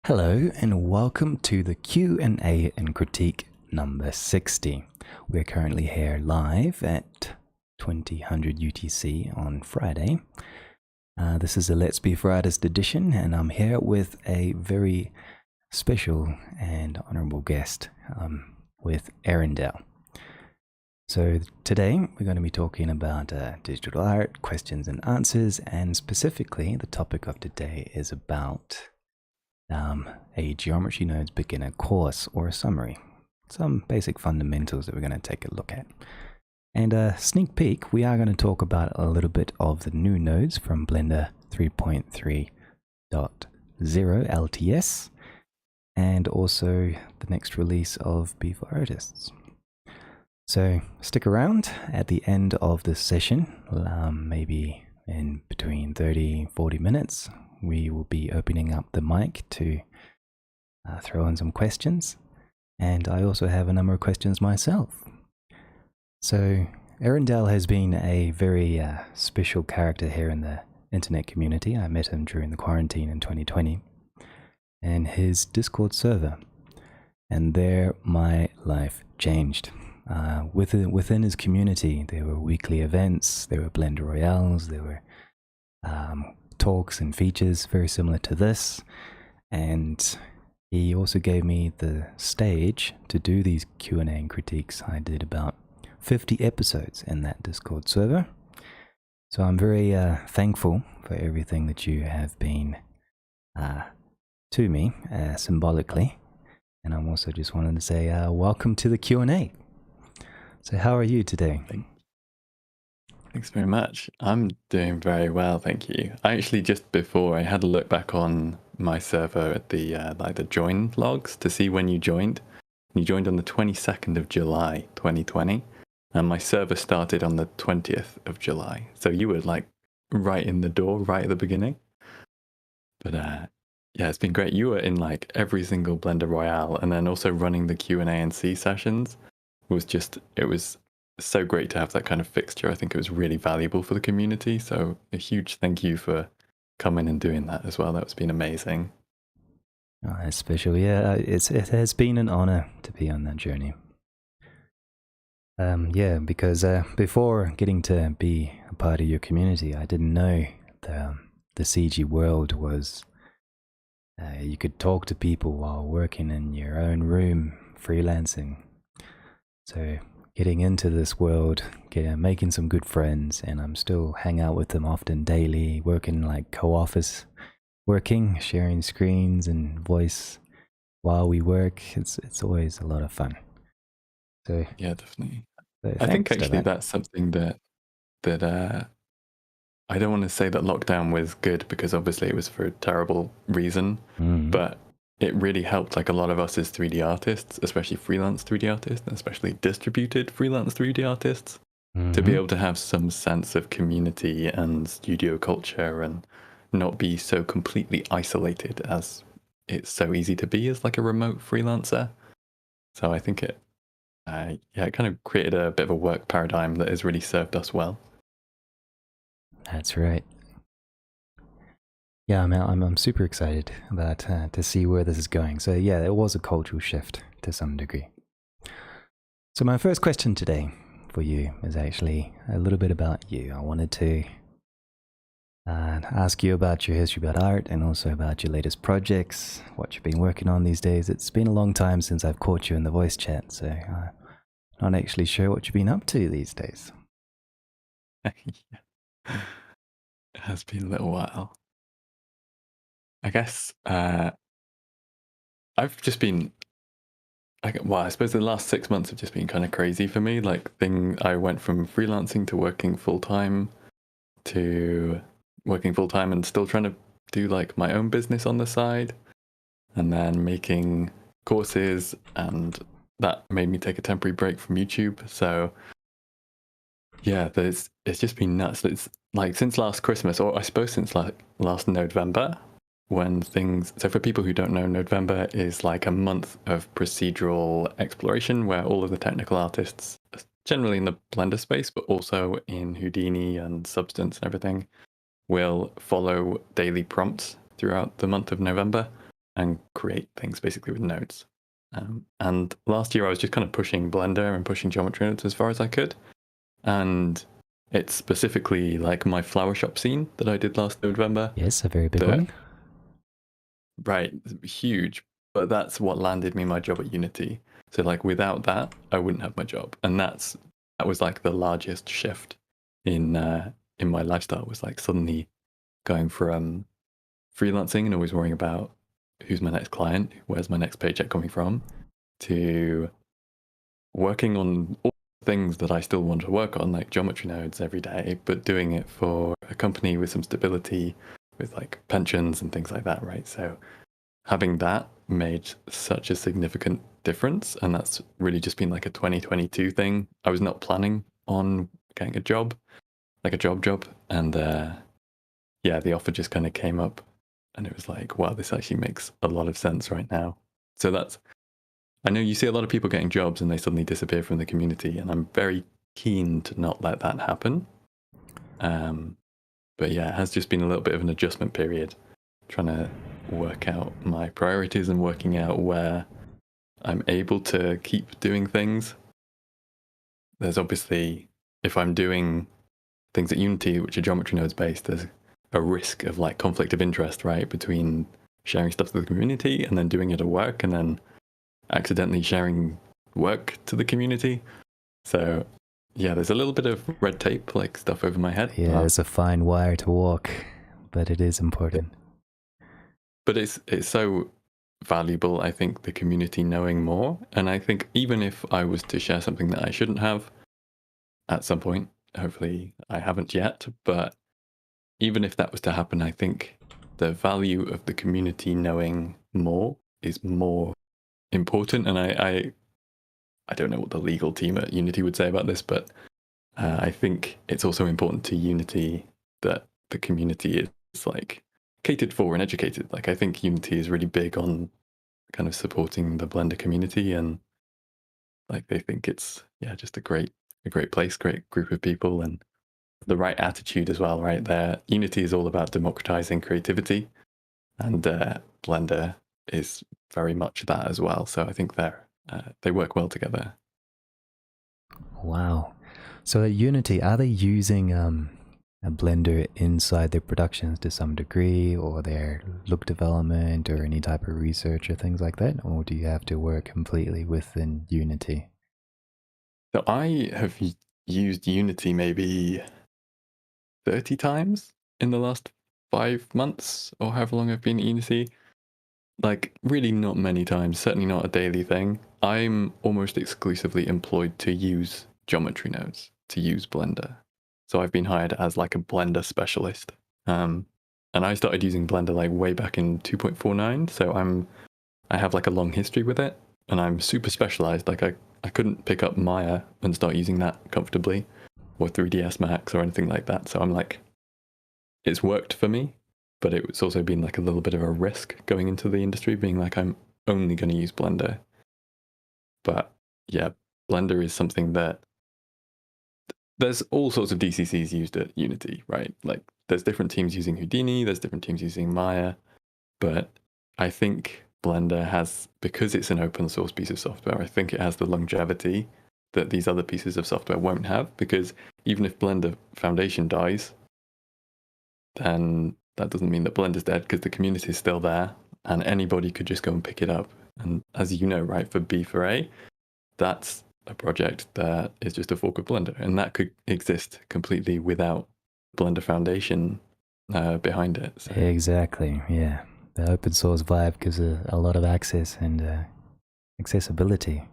Hello and welcome to the Q&A and critique number 60. We're currently here live at 2000 UTC on Friday. This is a Let's Be Fridays edition, and I'm here with a very special and honorable guest with Erindale. So today we're going to be talking about digital art, questions and answers, and specifically the topic of today is about a Geometry Nodes beginner course or a summary. Some basic fundamentals that we're going to take a look at. And a sneak peek, we are going to talk about a little bit of the new nodes from Blender 3.3.0 LTS and also the next release of B for Artists. So stick around at the end of this session, maybe in between 30-40 minutes. We will be opening up the mic to throw in some questions, and I also have a number of questions myself. So Erindale has been a very special character here in the internet community. I met him during the quarantine in 2020 and his Discord server, and there my life changed. Within his community there were weekly events, there were Blender Royales, there were talks and features very similar to this, and he also gave me the stage to do these Q&A and critiques. I did about 50 episodes in that Discord server, so I'm very thankful for everything that you have been to me symbolically, and I'm also just wanted to say welcome to the Q&A. So how are you today? Thanks very much. I'm doing very well, thank you. I actually, just before, I had a look back on my server at the the join logs to see when you joined. You joined on the 22nd of July 2020, and my server started on the 20th of July. So you were like right in the door, right at the beginning. But yeah, it's been great. You were in like every single Blender Royale, and then also running the Q&A and C sessions it was so great to have that kind of fixture. I think it was really valuable for the community. So a huge thank you for coming and doing that as well. That's been amazing. Oh, that's special. Yeah, it has been an honor to be on that journey. Yeah, because before getting to be a part of your community, I didn't know the CG world was you could talk to people while working in your own room, freelancing. So getting into this world, making some good friends, and I'm still hang out with them often daily, working like co-office working, sharing screens and voice while we work. It's always a lot of fun. So yeah, definitely. So I think actually that's something that I don't want to say that lockdown was good, because obviously it was for a terrible reason, but it really helped like a lot of us as 3D artists, especially freelance 3D artists, and especially distributed freelance 3D artists, to be able to have some sense of community and studio culture and not be so completely isolated as it's so easy to be as like a remote freelancer. So I think it kind of created a bit of a work paradigm that has really served us well. That's right. Yeah, I'm super excited about to see where this is going. So yeah, it was a cultural shift to some degree. So my first question today for you is actually a little bit about you. I wanted to ask you about your history about art, and also about your latest projects, what you've been working on these days. It's been a long time since I've caught you in the voice chat, so I'm not actually sure what you've been up to these days. Yeah. It has been a little while. I guess I've just been, I suppose the last 6 months have just been kind of crazy for me. I went from freelancing to working full-time and still trying to do like my own business on the side, and then making courses, and that made me take a temporary break from YouTube. So yeah, it's just been nuts. It's like since last Christmas, or I suppose since like last November, so for people who don't know, November is like a month of procedural exploration where all of the technical artists, generally in the Blender space, but also in Houdini and Substance and everything, will follow daily prompts throughout the month of November. and create things basically with nodes. And last year I was just kind of pushing Blender and pushing geometry nodes as far as I could. And it's specifically like my flower shop scene that I did last November. Yes, a very big one. Right, huge. But that's what landed me my job at Unity. So like without that, I wouldn't have my job. And that was like the largest shift in my lifestyle, was like suddenly going from freelancing and always worrying about who's my next client, where's my next paycheck coming from, to working on all the things that I still want to work on, like geometry nodes every day, but doing it for a company with some stability, with like pensions and things like that, right? So having that made such a significant difference. And that's really just been like a 2022 thing. I was not planning on getting a job, like a job. And yeah, the offer just kind of came up and it was like, wow, this actually makes a lot of sense right now. So that's, I know you see a lot of people getting jobs and they suddenly disappear from the community. And I'm very keen to not let that happen. But yeah, it has just been a little bit of an adjustment period, trying to work out my priorities and working out where I'm able to keep doing things. There's obviously, if I'm doing things at Unity, which are geometry nodes based, there's a risk of like conflict of interest, right? Between sharing stuff to the community and then doing it at work and then accidentally sharing work to the community. So yeah, there's a little bit of red tape, like stuff over my head. Yeah, it's a fine wire to walk, but it is important. But it's so valuable, I think, the community knowing more. And I think even if I was to share something that I shouldn't have at some point, hopefully I haven't yet, but even if that was to happen, I think the value of the community knowing more is more important. And I don't know what the legal team at Unity would say about this, but I think it's also important to Unity that the community is like catered for and educated. Like I think Unity is really big on kind of supporting the Blender community, and like they think it's just a great place, great group of people, and the right attitude as well, right? There, Unity is all about democratizing creativity, and Blender is very much that as well. So I think they work well together. Wow. So at Unity, are they using a Blender inside their productions to some degree, or their look development, or any type of research or things like that? Or do you have to work completely within Unity? So I have used Unity maybe 30 times in the last 5 months, or however long I've been at Unity. Like, really not many times, certainly not a daily thing. I'm almost exclusively employed to use geometry nodes, to use Blender. So I've been hired as like a Blender specialist. And I started using Blender like way back in 2.49. So I have like a long history with it, and I'm super specialized. Like I couldn't pick up Maya and start using that comfortably, or 3ds Max or anything like that. So I'm like, it's worked for me, but it's also been like a little bit of a risk going into the industry, being like, I'm only going to use Blender. But yeah, Blender is something that there's all sorts of DCCs used at Unity, right? Like there's different teams using Houdini, there's different teams using Maya, but I think Blender has, because it's an open source piece of software, I think it has the longevity that these other pieces of software won't have, because even if Blender Foundation dies, then that doesn't mean that Blender's dead, because the community is still there and anybody could just go and pick it up. And as you know, right, for B4A, that's a project that is just a fork of Blender, and that could exist completely without Blender Foundation behind it. So. Exactly, yeah. The open source vibe gives a lot of access and accessibility.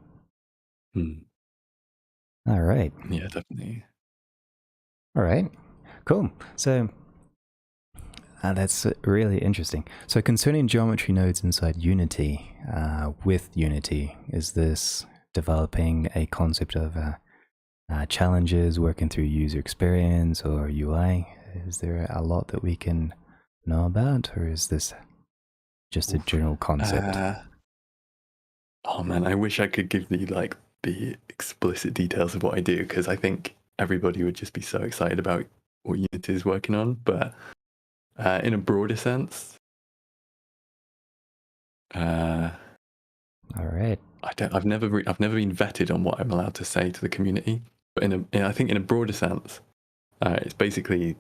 All right. Yeah, definitely. All right. Cool. So that's really interesting. So concerning geometry nodes inside Unity, with Unity, is this developing a concept of challenges, working through user experience or UI? Is there a lot that we can know about, or is this just a general concept? Oh man, I wish I could give the explicit details of what I do, because I think everybody would just be so excited about what Unity is working on. But in a broader sense, Uh, All right. I've never been vetted on what I'm allowed to say to the community, but I think in a broader sense, it's basically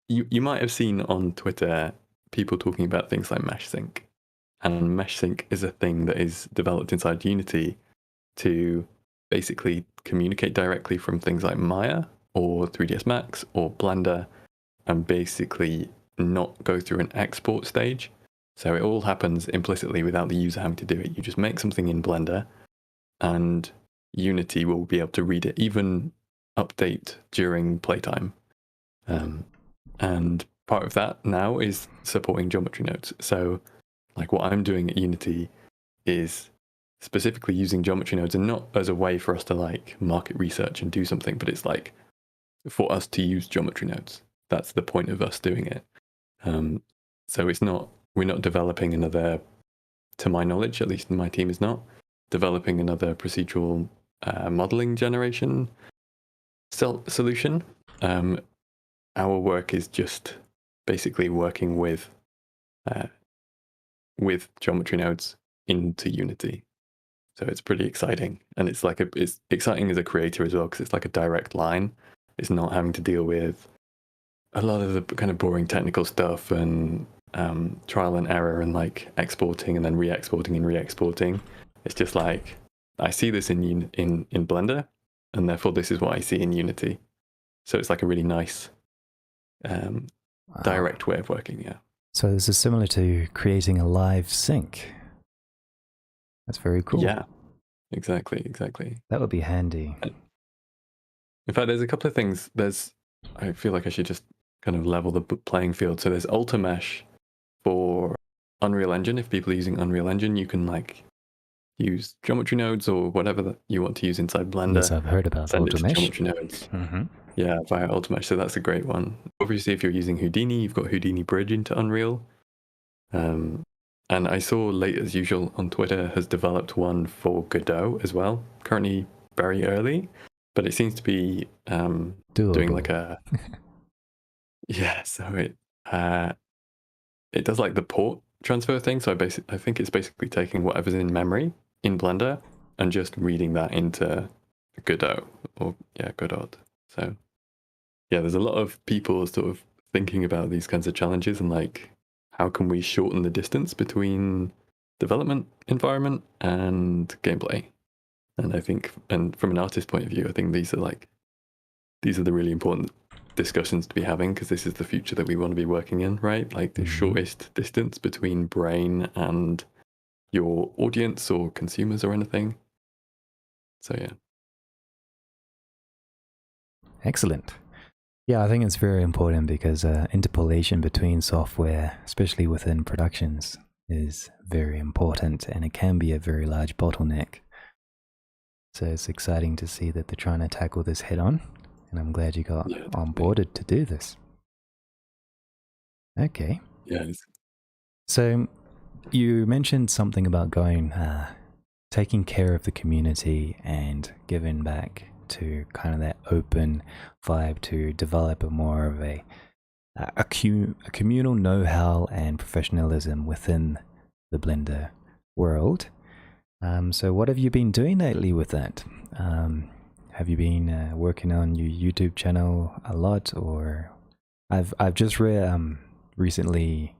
you might have seen on Twitter people talking about things like mesh sync, and mesh sync is a thing that is developed inside Unity to basically communicate directly from things like Maya or 3ds Max or Blender, and basically not go through an export stage. So it all happens implicitly without the user having to do it. You just make something in Blender and Unity will be able to read it, even update during playtime. And part of that now is supporting geometry nodes. So like what I'm doing at Unity is specifically using geometry nodes, and not as a way for us to like market research and do something, but it's like for us to use geometry nodes. That's the point of us doing it. So we're not developing another, to my knowledge, at least my team is not developing another procedural modeling generation solution. Our work is just basically working with geometry nodes into Unity. So it's pretty exciting, and it's exciting as a creator as well, because it's like a direct line. It's not having to deal with a lot of the kind of boring technical stuff and trial and error and like exporting and then re-exporting and re-exporting. It's just like I see this in Blender, and therefore this is what I see in Unity. So it's like a really nice direct way of working. Yeah. So this is similar to creating a live sync. That's very cool. Yeah, exactly. That would be handy. In fact, there's a couple of things. I feel like I should just kind of level the playing field. So there's Ultimesh for Unreal Engine. If people are using Unreal Engine, you can like use geometry nodes or whatever that you want to use inside Blender. Yes, I've heard about send Ultimesh. It to geometry nodes. Mm-hmm. Yeah, via Ultimesh. So that's a great one. Obviously, if you're using Houdini, you've got Houdini Bridge into Unreal. And I saw Late As Usual on Twitter has developed one for Godot as well. Currently very early, but it seems to be doing like a yeah. So it does like the port transfer thing. So I think it's basically taking whatever's in memory in Blender and just reading that into Godot or Godot. So yeah, there's a lot of people sort of thinking about these kinds of challenges and like how can we shorten the distance between development environment and gameplay. And I think, and from an artist point of view, I think these are the really important discussions to be having, because this is the future that we want to be working in, right? Like the shortest distance between brain and your audience or consumers or anything. So yeah. Excellent. Yeah, I think it's very important because interpolation between software, especially within productions, is very important, and it can be a very large bottleneck. So it's exciting to see that they're trying to tackle this head on, and I'm glad you got onboarded to do this. Okay. Yes. So you mentioned something about taking care of the community and giving back to kind of that open vibe to develop more of a communal know-how and professionalism within the Blender world. So what have you been doing lately with that? Have you been working on your YouTube channel a lot, or I've just recently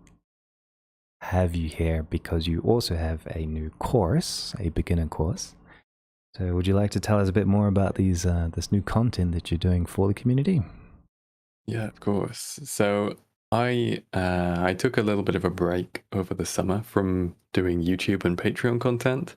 have you here because you also have a new course, a beginner course. So would you like to tell us a bit more about this new content that you're doing for the community? Yeah, of course. So I took a little bit of a break over the summer from doing YouTube and Patreon content,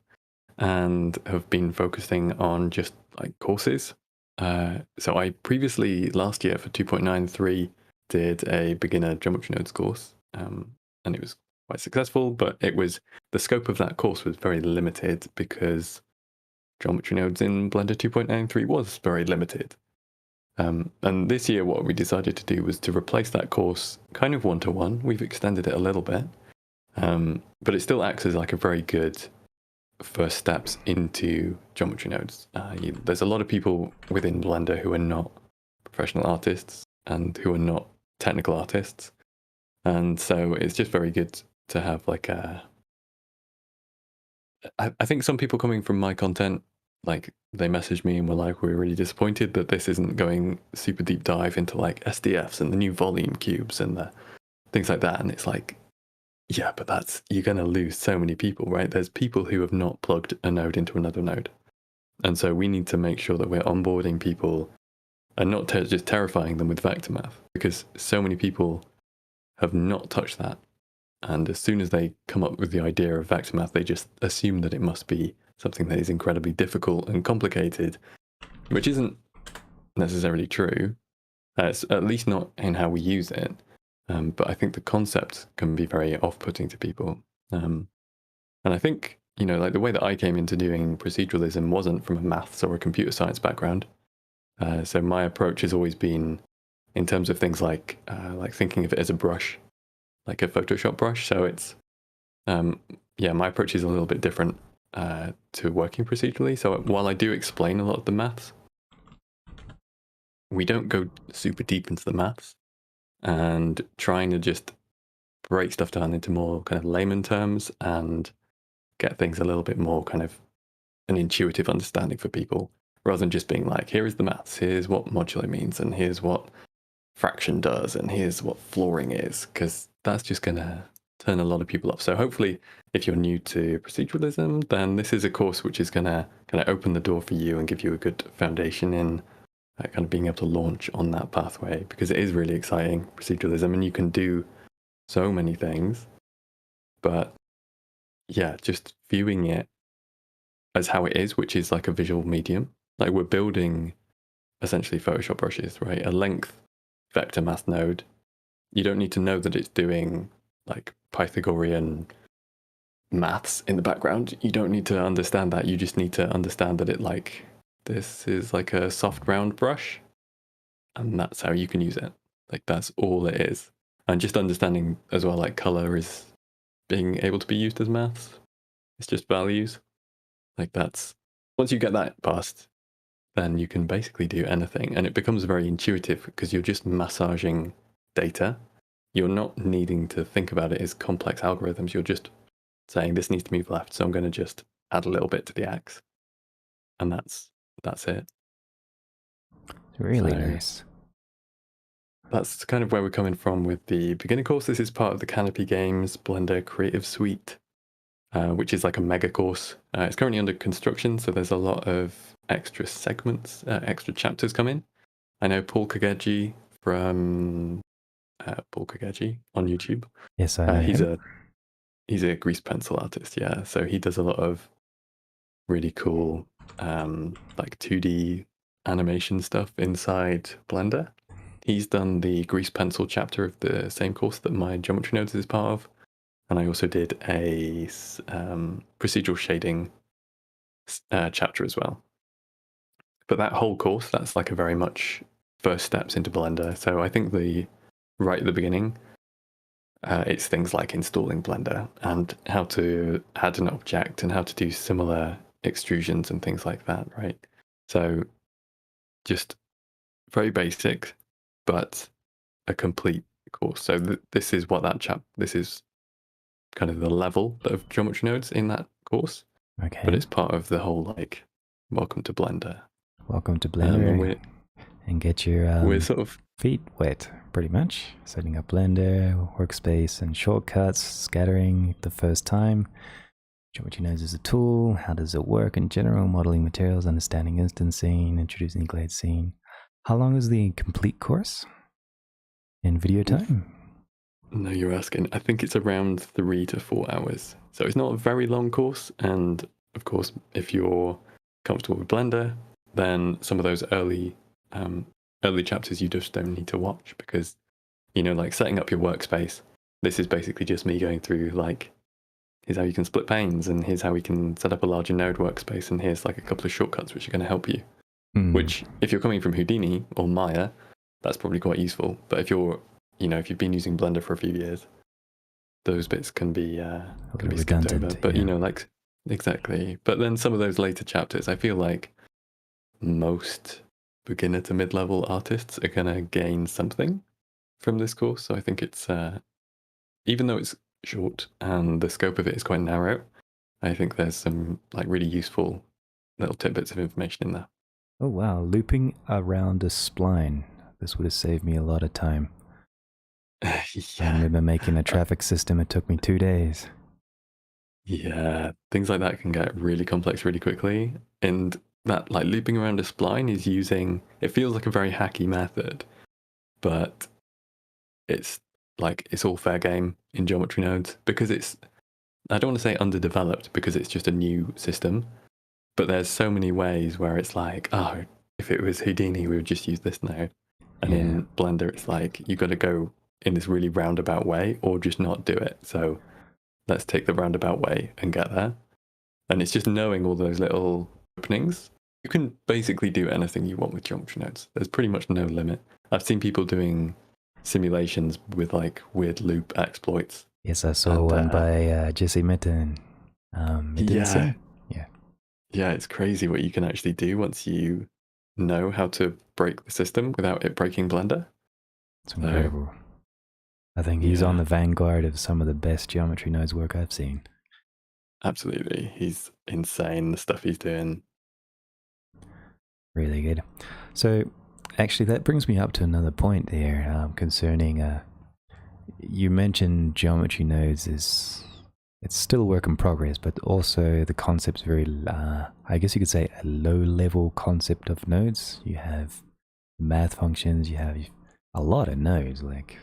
and have been focusing on just like courses. So I previously last year for 2.93 did a beginner geometry nodes course, and it was quite successful, but the scope of that course was very limited because geometry nodes in Blender 2.93 was very limited. And this year what we decided to do was to replace that course kind of one-to-one. We've extended it a little bit, but it still acts as like a very good first steps into geometry nodes. There's a lot of people within Blender who are not professional artists and who are not technical artists. And so it's just very good to have like a I think some people coming from my content, like they messaged me and were like, we're really disappointed that this isn't going super deep dive into like SDFs and the new volume cubes and the things like that. And it's like, yeah, but you're going to lose so many people, right? There's people who have not plugged a node into another node. And so we need to make sure that we're onboarding people and not just terrifying them with vector math, because so many people have not touched that. And as soon as they come up with the idea of vector math, they just assume that it must be something that is incredibly difficult and complicated, which isn't necessarily true. It's at least not in how we use it. But I think the concept can be very off-putting to people. And I think, like the way that I came into doing proceduralism wasn't from a maths or a computer science background. So my approach has always been in terms of things like thinking of it as a brush, like a Photoshop brush. So it's, my approach is a little bit different to working procedurally. So while I do explain a lot of the maths, we don't go super deep into the maths, and trying to just break stuff down into more kind of layman terms and get things a little bit more kind of an intuitive understanding for people, rather than just being like, here is the maths, here's what modulo means, and here's what fraction does, and here's what flooring is, because that's just going to turn a lot of people off. So hopefully, if you're new to proceduralism, then this is a course which is going to kind of open the door for you and give you a good foundation in kind of being able to launch on that pathway, because it is really exciting, proceduralism, and you can do so many things. But yeah, just viewing it as how it is, which is like a visual medium. Like we're building essentially Photoshop brushes, right? A length vector math node. You don't need to know that it's doing like Pythagorean maths in the background. You don't need to understand that. You just need to understand that this is like a soft round brush, and that's how you can use it. Like that's all it is. And just understanding as well, like color is being able to be used as maths. It's just values. Like that's, once you get that past, then you can basically do anything. And it becomes very intuitive because you're just massaging data. You're not needing to think about it as complex algorithms. You're just saying this needs to move left, so I'm going to just add a little bit to the x. And that's it. Really So nice. that's kind of where we're coming from with the beginner course. This is part of the Canopy Games Blender Creative Suite, which is like a mega course. It's currently under construction, so there's a lot of extra segments, extra chapters coming. I know Paul Kageji from Paul Kageji on YouTube. Yes, I know him. He's a grease pencil artist, yeah. So he does a lot of really cool like 2D animation stuff inside Blender. He's done the grease pencil chapter of the same course that my geometry nodes is part of. And I also did a procedural shading chapter as well. But that whole course, that's like a very much first steps into Blender. So I think right at the beginning, it's things like installing Blender and how to add an object and how to do similar extrusions and things like that, right? So just very basic, but a complete course. So this is what this is kind of the level of geometry nodes in that course. Okay. But it's part of the whole like, welcome to Blender. Welcome to Blender. And get your we're sort of feet wet, pretty much. Setting up Blender, workspace, and shortcuts, scattering the first time. Geometry nodes as a tool. How does it work in general? Modeling materials, understanding instancing, introducing glade scene. How long is the complete course in video time? No, you're asking. I think it's around 3 to 4 hours. So it's not a very long course. And of course, if you're comfortable with Blender, then some of those early chapters you just don't need to watch, because, like setting up your workspace, this is basically just me going through like, here's how you can split panes, and here's how we can set up a larger node workspace, and here's like a couple of shortcuts which are going to help you. Which, if you're coming from Houdini or Maya, that's probably quite useful. But if if you've been using Blender for a few years, those bits can be skipped over. But yeah. Exactly. But then some of those later chapters, I feel like most beginner to mid-level artists are going to gain something from this course. So I think it's, even though it's short and the scope of it is quite narrow, I think there's some like really useful little tidbits of information in there. Oh wow, looping around a spline. This would have saved me a lot of time. I Yeah, remember making a traffic system, it took me 2 days. yeah, things like that can get really complex really quickly. And that like looping around a spline is using, it feels like a very hacky method, but it's like it's all fair game in geometry nodes because it's, I don't want to say underdeveloped because it's just a new system, but there's so many ways where it's like, oh, if it was Houdini, we would just use this node. And Yeah, in Blender, it's like you got to go in this really roundabout way or just not do it. So let's take the roundabout way and get there. And it's just knowing all those little openings. You can basically do anything you want with geometry nodes. There's pretty much no limit. I've seen people doing simulations with like weird loop exploits. yes, I saw And one by Jesse Mitten. yeah, Mittenson? Yeah, yeah, it's crazy what you can actually do once you know how to break the system without it breaking Blender. it's So incredible. I think he's on yeah, the vanguard of some of the best geometry nodes work I've seen. absolutely. He's insane, the stuff he's doing. Really good. So, actually, that brings me up to another point there concerning. You mentioned geometry nodes is it's still a work in progress, but also the concept's very. I guess you could say a low-level concept of nodes. You have math functions. You have a lot of nodes. Like,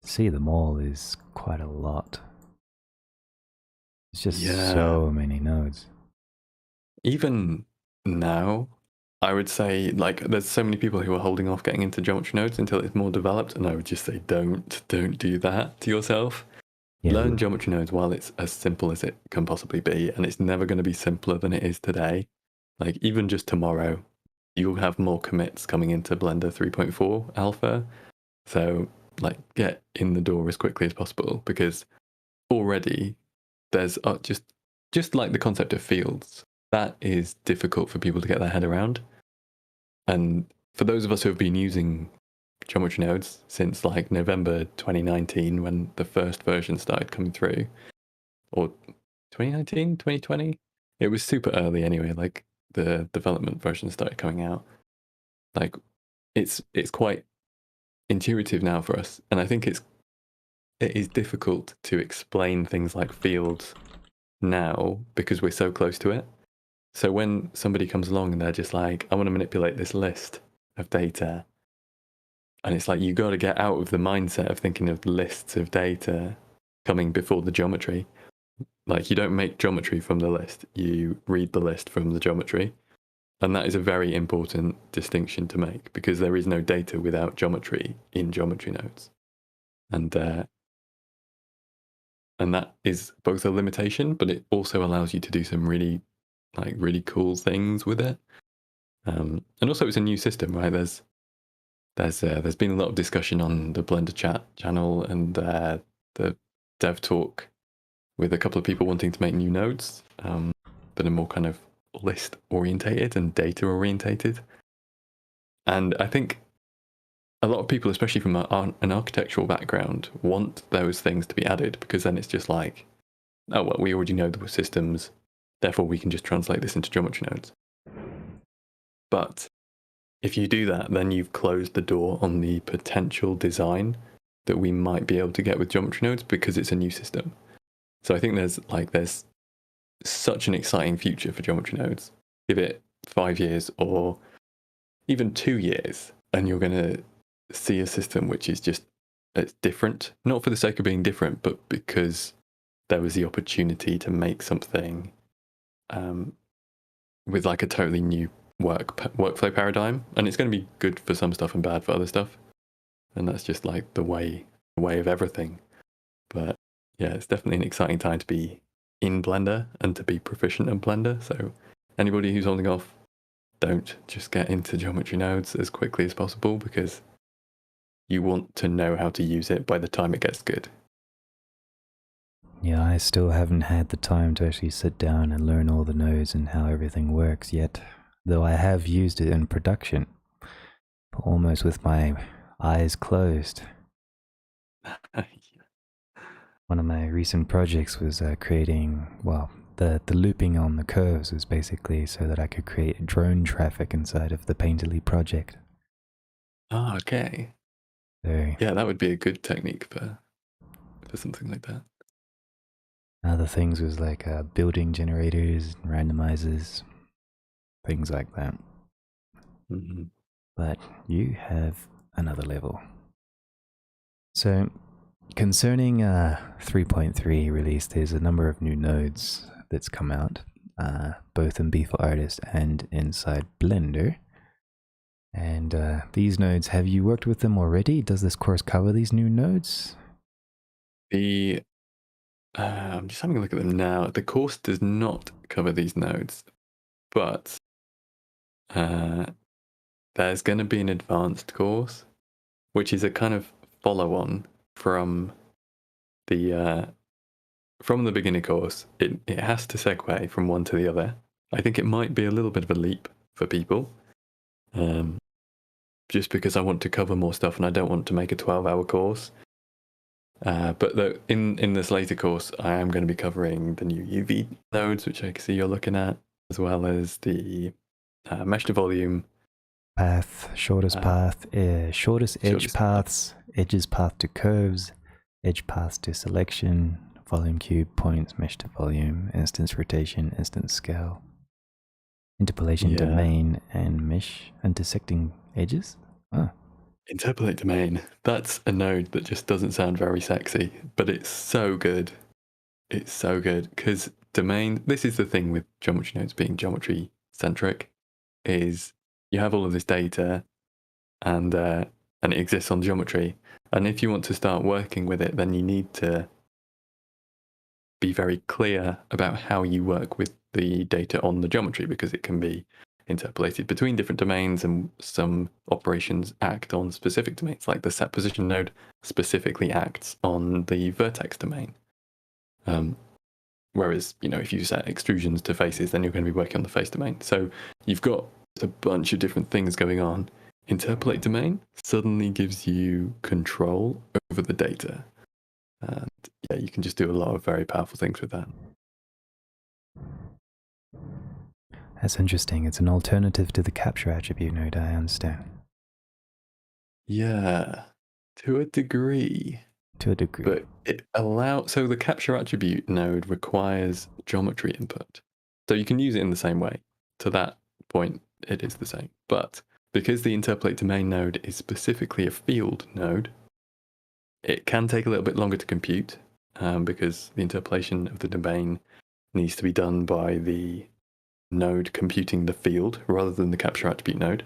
see them all is quite a lot. It's just Yeah. so many nodes. Even now, I would say like there's so many people who are holding off getting into geometry nodes until it's more developed, and I would just say don't do that to yourself. Yeah, Learn geometry nodes while it's as simple as it can possibly be, and it's never going to be simpler than it is today. Like even just tomorrow, you'll have more commits coming into Blender 3.4 alpha. So like get in the door as quickly as possible because already there's just like the concept of fields that is difficult for people to get their head around. And for those of us who have been using geometry nodes since like November 2019 when the first version started coming through, or 2019, 2020, it was super early anyway, like the development version started coming out. Like it's quite intuitive now for us, and I think it is difficult to explain things like fields now because we're so close to it. So when somebody comes along and they're just like, I want to manipulate this list of data, and it's like you got to get out of the mindset of thinking of lists of data coming before the geometry. Like you don't make geometry from the list, you read the list from the geometry. And that is a very important distinction to make because there is no data without geometry in geometry nodes. And and that is both a limitation, but it also allows you to do some really cool things with it. And also it's a new system, right? There's been a lot of discussion on the Blender chat channel and the dev talk with a couple of people wanting to make new nodes that are more kind of list orientated and data orientated. And I think a lot of people, especially from an architectural background, want those things to be added because then it's just like, oh, well, we already know the systems, therefore we can just translate this into geometry nodes. But if you do that, then you've closed the door on the potential design that we might be able to get with geometry nodes because it's a new system. So I think there's such an exciting future for geometry nodes. Give it 5 years or even 2 years, and you're going to see a system which is just it's different, not for the sake of being different, but because there was the opportunity to make something with like a totally new workflow paradigm, and it's going to be good for some stuff and bad for other stuff, and that's just like the way of everything. But yeah, it's definitely an exciting time to be in Blender and to be proficient in Blender. So anybody who's holding off, don't just get into geometry nodes as quickly as possible because you want to know how to use it by the time it gets good. Yeah, I still haven't had the time to actually sit down and learn all the nodes and how everything works yet, though I have used it in production, almost with my eyes closed. One of my recent projects was creating, well, the looping on the curves was basically so that I could create drone traffic inside of the Painterly project. Oh, okay. So Yeah, that would be a good technique for something like that. other things was like building generators, randomizers, things like that. Mm-hmm. But you have another level. So concerning 3.3 release, there's a number of new nodes that's come out, both in B4Artist and inside Blender. And these nodes, have you worked with them already? Does this course cover these new nodes? I'm just having a look at them now. The course does not cover these nodes, but there's going to be an advanced course, which is a kind of follow-on from the beginner course. It has to segue from one to the other. I think it might be a little bit of a leap for people, just because I want to cover more stuff and I don't want to make a 12-hour course. But in this later course, I am going to be covering the new UV nodes, which I can see you're looking at, as well as the mesh to volume, Path, shortest path, shortest edge paths, edges path to curves, edge paths to selection, volume cube, points, mesh to volume, instance rotation, instance scale, interpolation domain, and mesh intersecting edges. Oh. Interpolate domain. That's a node that just doesn't sound very sexy, but it's so good. It's so good because domain. This is the thing with geometry nodes being geometry centric, is you have all of this data, and it exists on geometry. And if you want to start working with it, then you need to be very clear about how you work with the data on the geometry, because it can be interpolated between different domains, and some operations act on specific domains, like the set position node specifically acts on the vertex domain. Whereas, if you set extrusions to faces, then you're going to be working on the face domain. So you've got a bunch of different things going on. Interpolate domain suddenly gives you control over the data. And yeah, you can just do a lot of very powerful things with that. That's interesting. It's an alternative to the capture attribute node, I understand. Yeah, to a degree. To a degree. But it allows, so the capture attribute node requires geometry input. So you can use it in the same way. To that point, it is the same. But because the interpolate domain node is specifically a field node, it can take a little bit longer to compute, because the interpolation of the domain needs to be done by the node computing the field rather than the capture attribute node.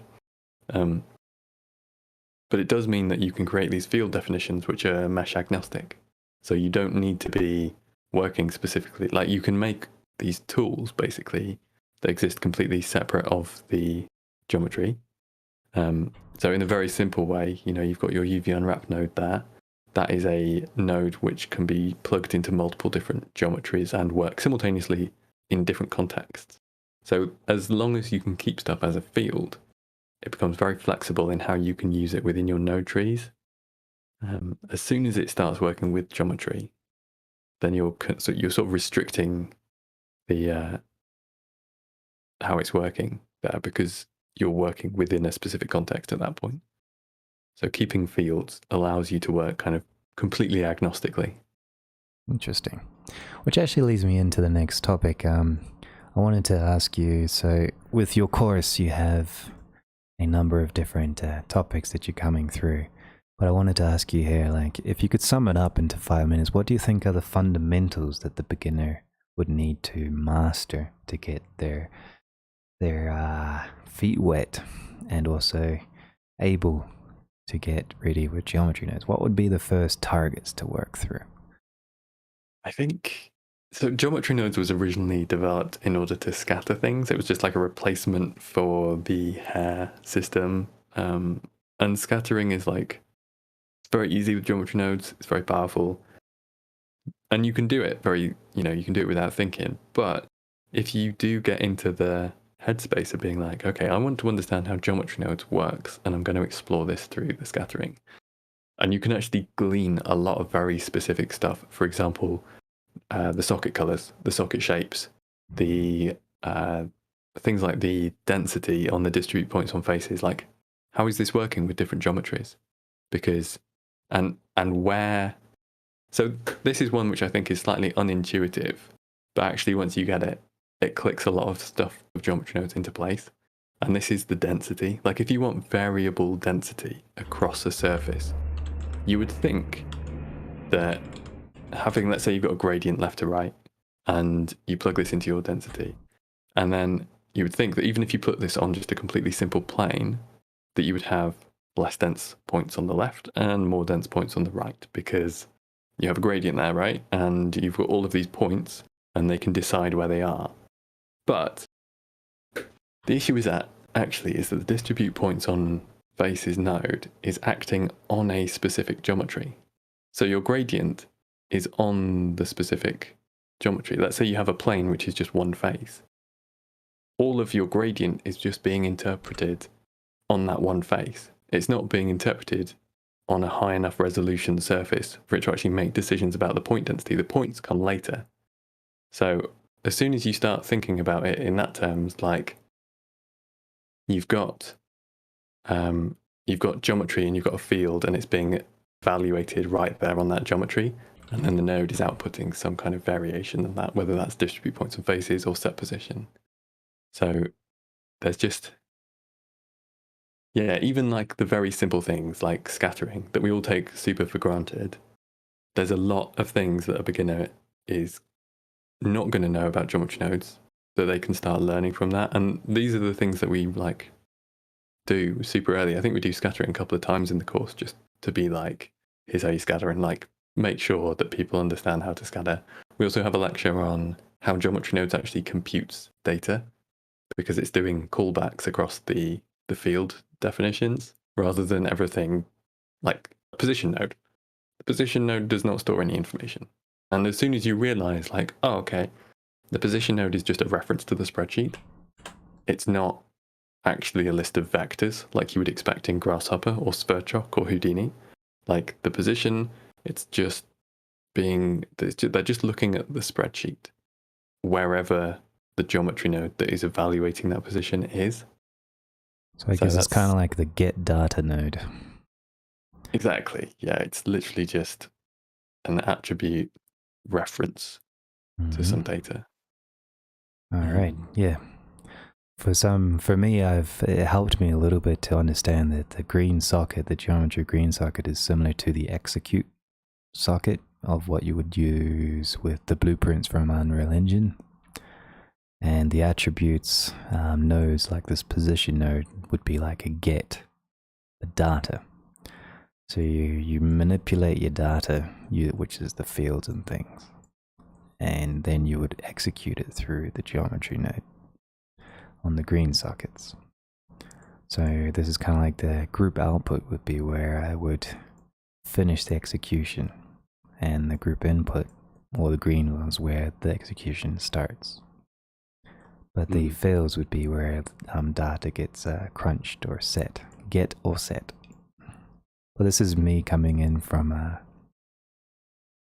But it does mean that you can create these field definitions which are mesh agnostic. So you don't need to be working specifically, like you can make these tools basically that exist completely separate of the geometry. So in a very simple way, you've got your UV unwrap node there. That is a node which can be plugged into multiple different geometries and work simultaneously in different contexts. So as long as you can keep stuff as a field, it becomes very flexible in how you can use it within your node trees. As soon as it starts working with geometry, then you're sort of restricting the how it's working there, because you're working within a specific context at that point. So keeping fields allows you to work kind of completely agnostically. Interesting. Which actually leads me into the next topic. I wanted to ask you, so with your course, you have a number of different topics that you're coming through. But I wanted to ask you here, like, if you could sum it up into 5 minutes, what do you think are the fundamentals that the beginner would need to master to get their feet wet and also able to get ready with geometry nodes? What would be the first targets to work through? I think so. Geometry nodes was originally developed in order to scatter things. It was just like a replacement for the hair system. And scattering is like, it's very easy with geometry nodes. It's very powerful. And you can do it you can do it without thinking. But if you do get into the headspace of being like, okay, I want to understand how geometry nodes works, and I'm going to explore this through the scattering, And you can actually glean a lot of very specific stuff. For example, the socket colors, the socket shapes, the things like the density on the distribute points on faces. Like, how is this working with different geometries? Because and where. So this is one which I think is slightly unintuitive, but actually once you get it, it clicks a lot of stuff of geometry nodes into place. And this is the density. Like, if you want variable density across a surface, you would think that having, let's say you've got a gradient left to right, and you plug this into your density, and then you would think that even if you put this on just a completely simple plane, that you would have less dense points on the left and more dense points on the right, because you have a gradient there, right? And you've got all of these points, and they can decide where they are. But the issue is that the distribute points on faces node is acting on a specific geometry. So your gradient is on the specific geometry. Let's say you have a plane which is just one face. All of your gradient is just being interpreted on that one face. It's not being interpreted on a high enough resolution surface for it to actually make decisions about the point density. The points come later. So as soon as you start thinking about it in that terms, like you've got geometry and you've got a field and it's being evaluated right there on that geometry, and then the node is outputting some kind of variation of that, whether that's distribute points and faces or set position. So there's just, even like the very simple things like scattering that we all take super for granted. There's a lot of things that a beginner is not going to know about geometry nodes that they can start learning from that. And these are the things that we like do super early. I think we do scattering a couple of times in the course just to be like, here's how you scatter, and like make sure that people understand how to scatter. We also have a lecture on how geometry nodes actually computes data, because it's doing callbacks across the field definitions rather than everything like a position node. The position node does not store any information. And as soon as you realize, like, oh, okay, the position node is just a reference to the spreadsheet, it's not actually a list of vectors like you would expect in Grasshopper or Sverchok or Houdini. Like the position, it's just they're just looking at the spreadsheet wherever the geometry node that is evaluating that position is. So I guess it's kind of like the get data node. Exactly. Yeah, it's literally just an attribute reference to some data. All right. Yeah. For me, it helped me a little bit to understand that the green socket, the geometry green socket, is similar to the execute socket of what you would use with the blueprints from Unreal Engine. And the attributes nodes, like this position node, would be like a get, a data. So you manipulate your data, which is the fields and things, and then you would execute it through the geometry node on the green sockets. So this is kind of like the group output would be where I would finish the execution, and the group input, or the green ones, where the execution starts. But the fields would be where data gets crunched or set, get or set. Well, this is me coming in from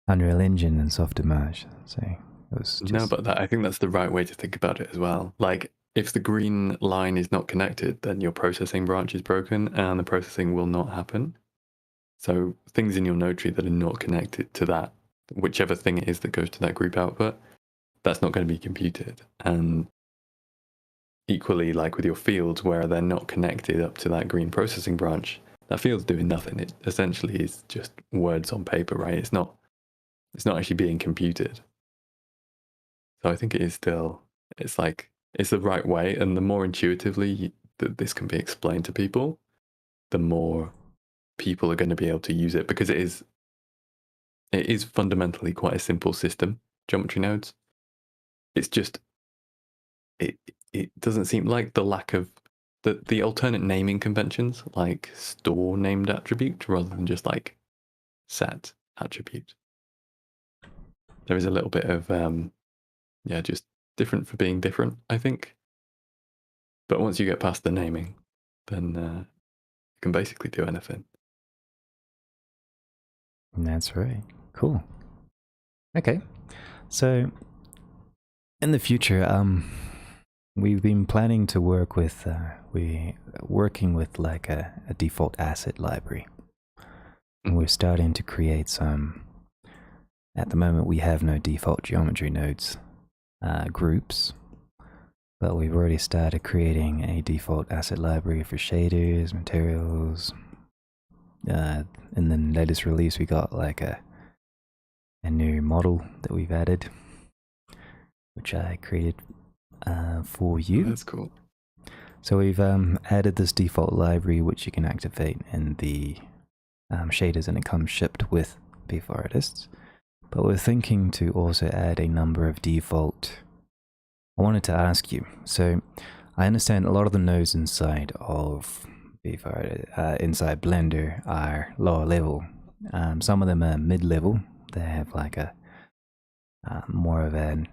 Unreal Engine and Softimage, so it was just... No, but I think that's the right way to think about it as well. Like, if the green line is not connected, then your processing branch is broken and the processing will not happen. So things in your node tree that are not connected to that, whichever thing it is that goes to that group output, that's not going to be computed. And equally, like with your fields, where they're not connected up to that green processing branch, that field's doing nothing. It essentially is just words on paper, right? It's not actually being computed. So I think it is still, it's the right way. And the more intuitively that this can be explained to people, the more people are going to be able to use it, because it is fundamentally quite a simple system, geometry nodes. It's just, it doesn't seem like the lack of the alternate naming conventions, like store named attribute rather than just like set attribute. There is a little bit of just different for being different, I think. But once you get past the naming, then you can basically do anything. That's right. Cool. Okay. So in the future, we've been planning to work with working with like a default asset library. And we're starting to create some. At the moment, we have no default geometry nodes groups, but we've already started creating a default asset library for shaders, materials. In the latest release, we got like a new model that we've added, which I created for you. Oh, that's cool. So we've added this default library, which you can activate in the shaders, and it comes shipped with Beef Artists. But we're thinking to also add a number of default. I wanted to ask you. So I understand a lot of the nodes inside of Beef inside Blender are lower level. Some of them are mid-level. They have like a more of a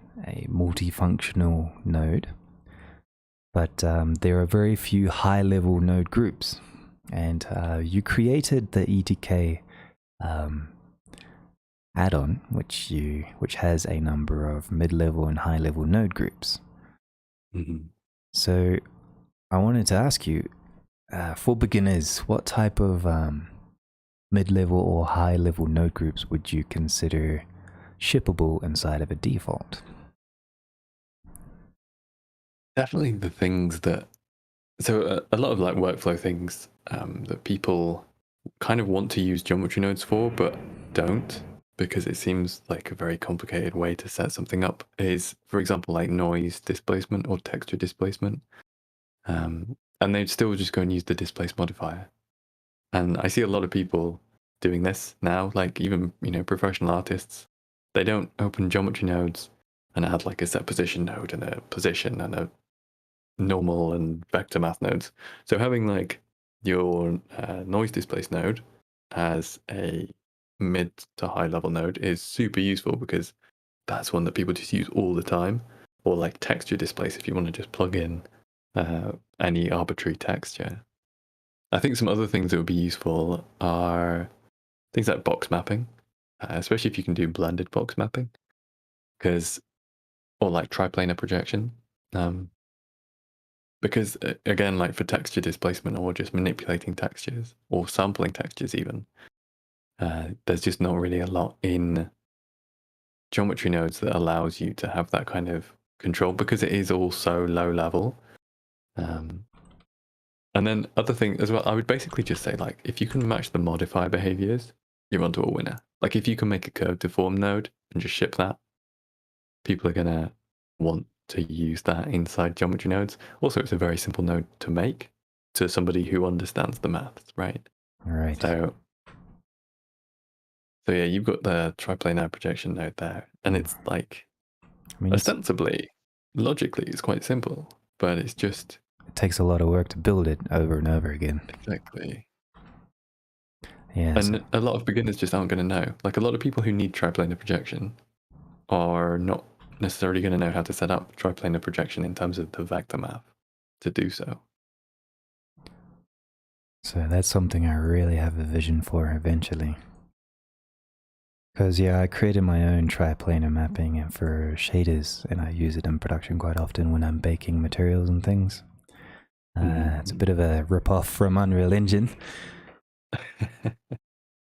multifunctional node. But there are very few high-level node groups. And you created the ETK add-on, which has a number of mid-level and high-level node groups. Mm-hmm. So I wanted to ask you, for beginners, what type of mid-level or high-level node groups would you consider shippable inside of a default? Definitely the things that, so a lot of like workflow things that people kind of want to use geometry nodes for, but don't, because it seems like a very complicated way to set something up, is, for example, like noise displacement or texture displacement. And they'd still just go and use the displace modifier. And I see a lot of people doing this now, like even, professional artists. They don't open geometry nodes and add like a set position node and a position and a normal and vector math nodes. So having like your noise displace node as a mid to high level node is super useful, because that's one that people just use all the time. Or like texture displace if you want to just plug in any arbitrary texture. I think some other things that would be useful are things like box mapping, especially if you can do blended box mapping, or like triplanar projection. Because again, like for texture displacement or just manipulating textures or sampling textures even, there's just not really a lot in geometry nodes that allows you to have that kind of control, because it is all so low level. And then other thing as well, I would basically just say, like, if you can match the modifier behaviors, you're onto a winner. Like if you can make a curve deform node and just ship that, people are gonna want to use that inside geometry nodes. Also, it's a very simple node to make to somebody who understands the maths, right? Right. So yeah, you've got the triplanar projection node there, and it's like, ostensibly, logically, it's quite simple, but it's just, it takes a lot of work to build it over and over again. Exactly. Yeah. And a lot of beginners just aren't going to know. Like a lot of people who need triplanar projection are not necessarily going to know how to set up triplanar projection in terms of the vector math to do so. So that's something I really have a vision for eventually. Because yeah, I created my own triplanar mapping for shaders, and I use it in production quite often when I'm baking materials and things. It's a bit of a rip-off from Unreal Engine,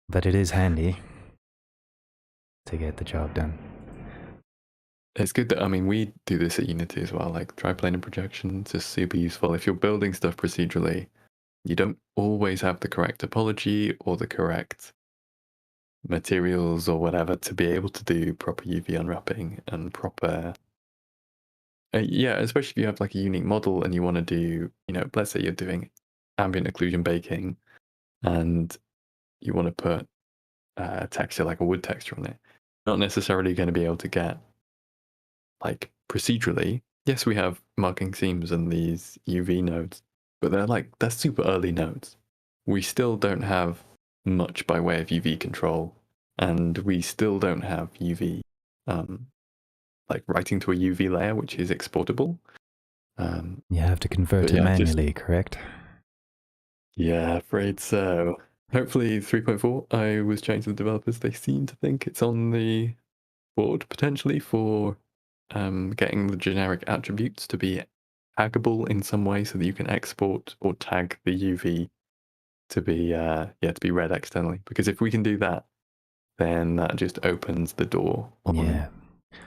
but it is handy to get the job done. It's good that, I mean, we do this at Unity as well, like triplanar projection. It's just super useful. If you're building stuff procedurally, you don't always have the correct topology or the correct materials or whatever to be able to do proper UV unwrapping and proper, yeah, especially if you have like a unique model and you want to do, let's say you're doing ambient occlusion baking and you want to put texture like a wood texture on it. Not necessarily going to be able to get, like, procedurally. Yes, we have marking seams and these UV nodes, but they're super early nodes. We still don't have much by way of UV control, and we still don't have UV, like writing to a UV layer, which is exportable. You have to convert it manually, correct? Yeah, afraid so. hopefully 3.4. I was chatting to the developers. They seem to think it's on the board potentially for getting the generic attributes to be taggable in some way so that you can export or tag the UV to be to be read externally. Because if we can do that, then that just opens the door on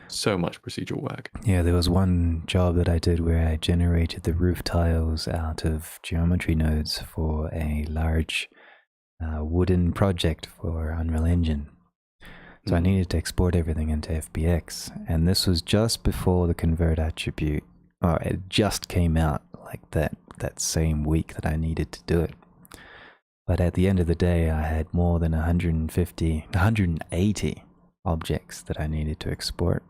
so much procedural work. Yeah, there was one job that I did where I generated the roof tiles out of geometry nodes for a large wooden project for Unreal Engine. So I needed to export everything into FBX, and this was just before the convert attribute, or it just came out like that same week that I needed to do it. But at the end of the day, I had more than 180 objects that I needed to export,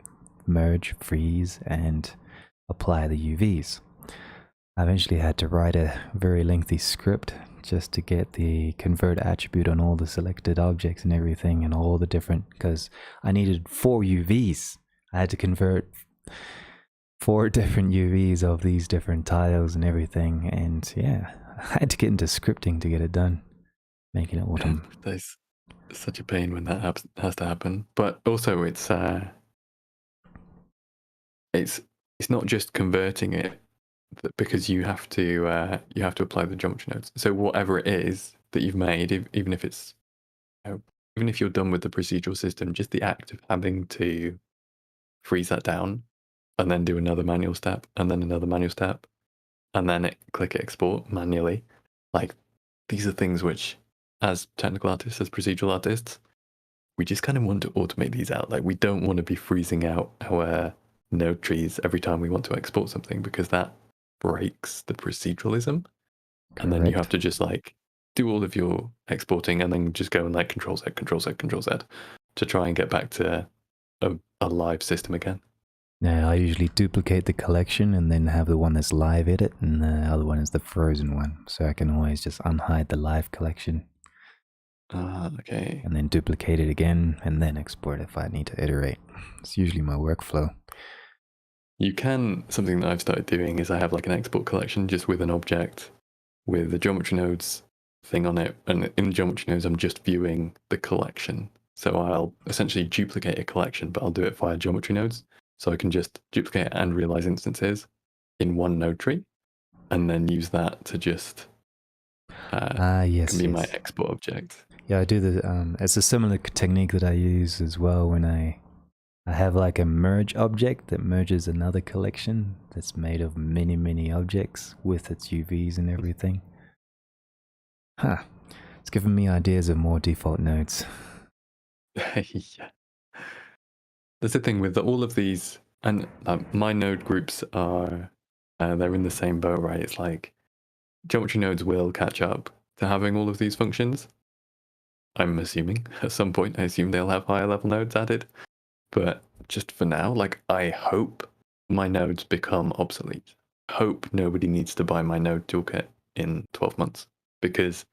merge, freeze, and apply the UVs. I eventually had to write a very lengthy script just to get the convert attribute on all the selected objects and everything, and all the different, because I needed 4 UVs. I had to convert 4 different UVs of these different tiles and everything, and yeah, I had to get into scripting to get it done, making it autumn. There's such a pain when that has to happen, but also it's not just converting it, because you have to apply the geometry nodes. So whatever it is that you've made, even if it's even if you're done with the procedural system, just the act of having to freeze that down and then do another manual step and then another manual step and then click export manually, like these are things which, as technical artists, as procedural artists, we just kind of want to automate these out. Like we don't want to be freezing out our node trees every time we want to export something, because that breaks the proceduralism. Correct. And then you have to just like do all of your exporting and then just go and like Control Z, Control Z, Control Z to try and get back to a live system again. Yeah, I usually duplicate the collection and then have the one that's live edit, and the other one is the frozen one. So I can always just unhide the live collection. Okay. And then duplicate it again and then export if I need to iterate. It's usually my workflow. You can, something that I've started doing is I have like an export collection just with an object with the geometry nodes thing on it. And in the geometry nodes, I'm just viewing the collection. So I'll essentially duplicate a collection, but I'll do it via geometry nodes. So I can just duplicate and realize instances in one node tree and then use that to just can be my export object. Yeah, I do the. It's a similar technique that I use as well when I have like a merge object that merges another collection that's made of many objects with its UVs and everything. It's given me ideas of more default nodes. Yeah. That's the thing with all of these, and my node groups are, they're in the same boat, right? It's like geometry nodes will catch up to having all of these functions. I'm assuming at some point, I assume they'll have higher level nodes added. But just for now, like I hope my nodes become obsolete. Hope nobody needs to buy my node toolkit in 12 months. Because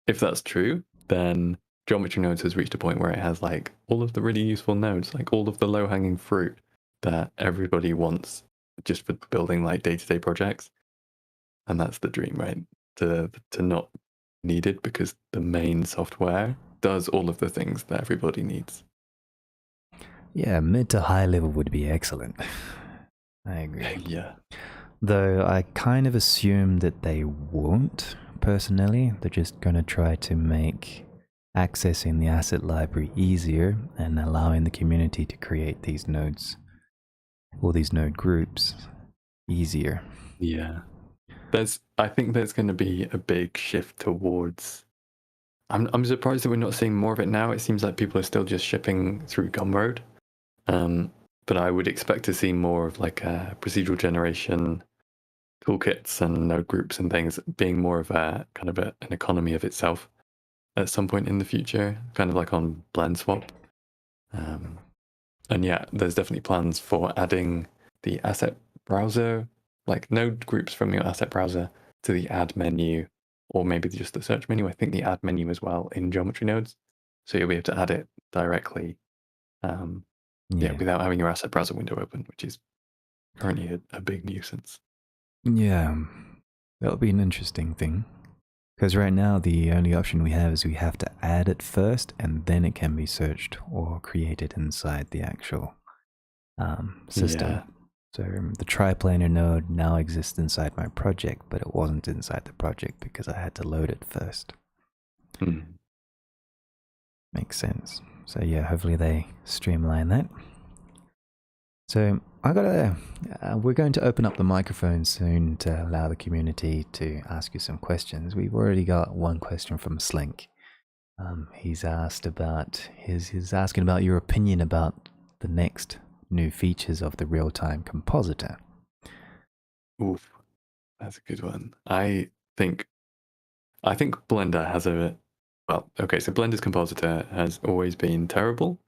if that's true, then geometry nodes has reached a point where it has like all of the really useful nodes, like all of the low hanging fruit that everybody wants just for building like day-to-day projects. And that's the dream, right? To not need it, because the main software does all of the things that everybody needs. Yeah, mid to high level would be excellent. I agree. Yeah. Though I kind of assume that they won't, personally. They're just going to try to make accessing the asset library easier and allowing the community to create these nodes, or these node groups, easier. Yeah. I think there's going to be a big shift towards. I'm surprised that we're not seeing more of it now. It seems like people are still just shipping through Gumroad. But I would expect to see more of like procedural generation toolkits and node groups and things being more of a kind of an economy of itself at some point in the future, kind of like on Blend Swap. And yeah, there's definitely plans for adding the asset browser, like node groups from your asset browser, to the add menu, or maybe just the search menu. I think the add menu as well in geometry nodes. So you'll be able to add it directly without having your asset browser window open, which is currently a big nuisance. Yeah, that'll be an interesting thing. Because right now, the only option we have is we have to add it first, and then it can be searched or created inside the actual system. Yeah. So the triplanar node now exists inside my project, but it wasn't inside the project because I had to load it first. Makes sense. So yeah, hopefully they streamline that. So we're going to open up the microphone soon to allow the community to ask you some questions. We've already got one question from Slink. He's asking about your opinion about the next new features of the real-time compositor. Oof, that's a good one. I think Blender has so Blender's compositor has always been terrible.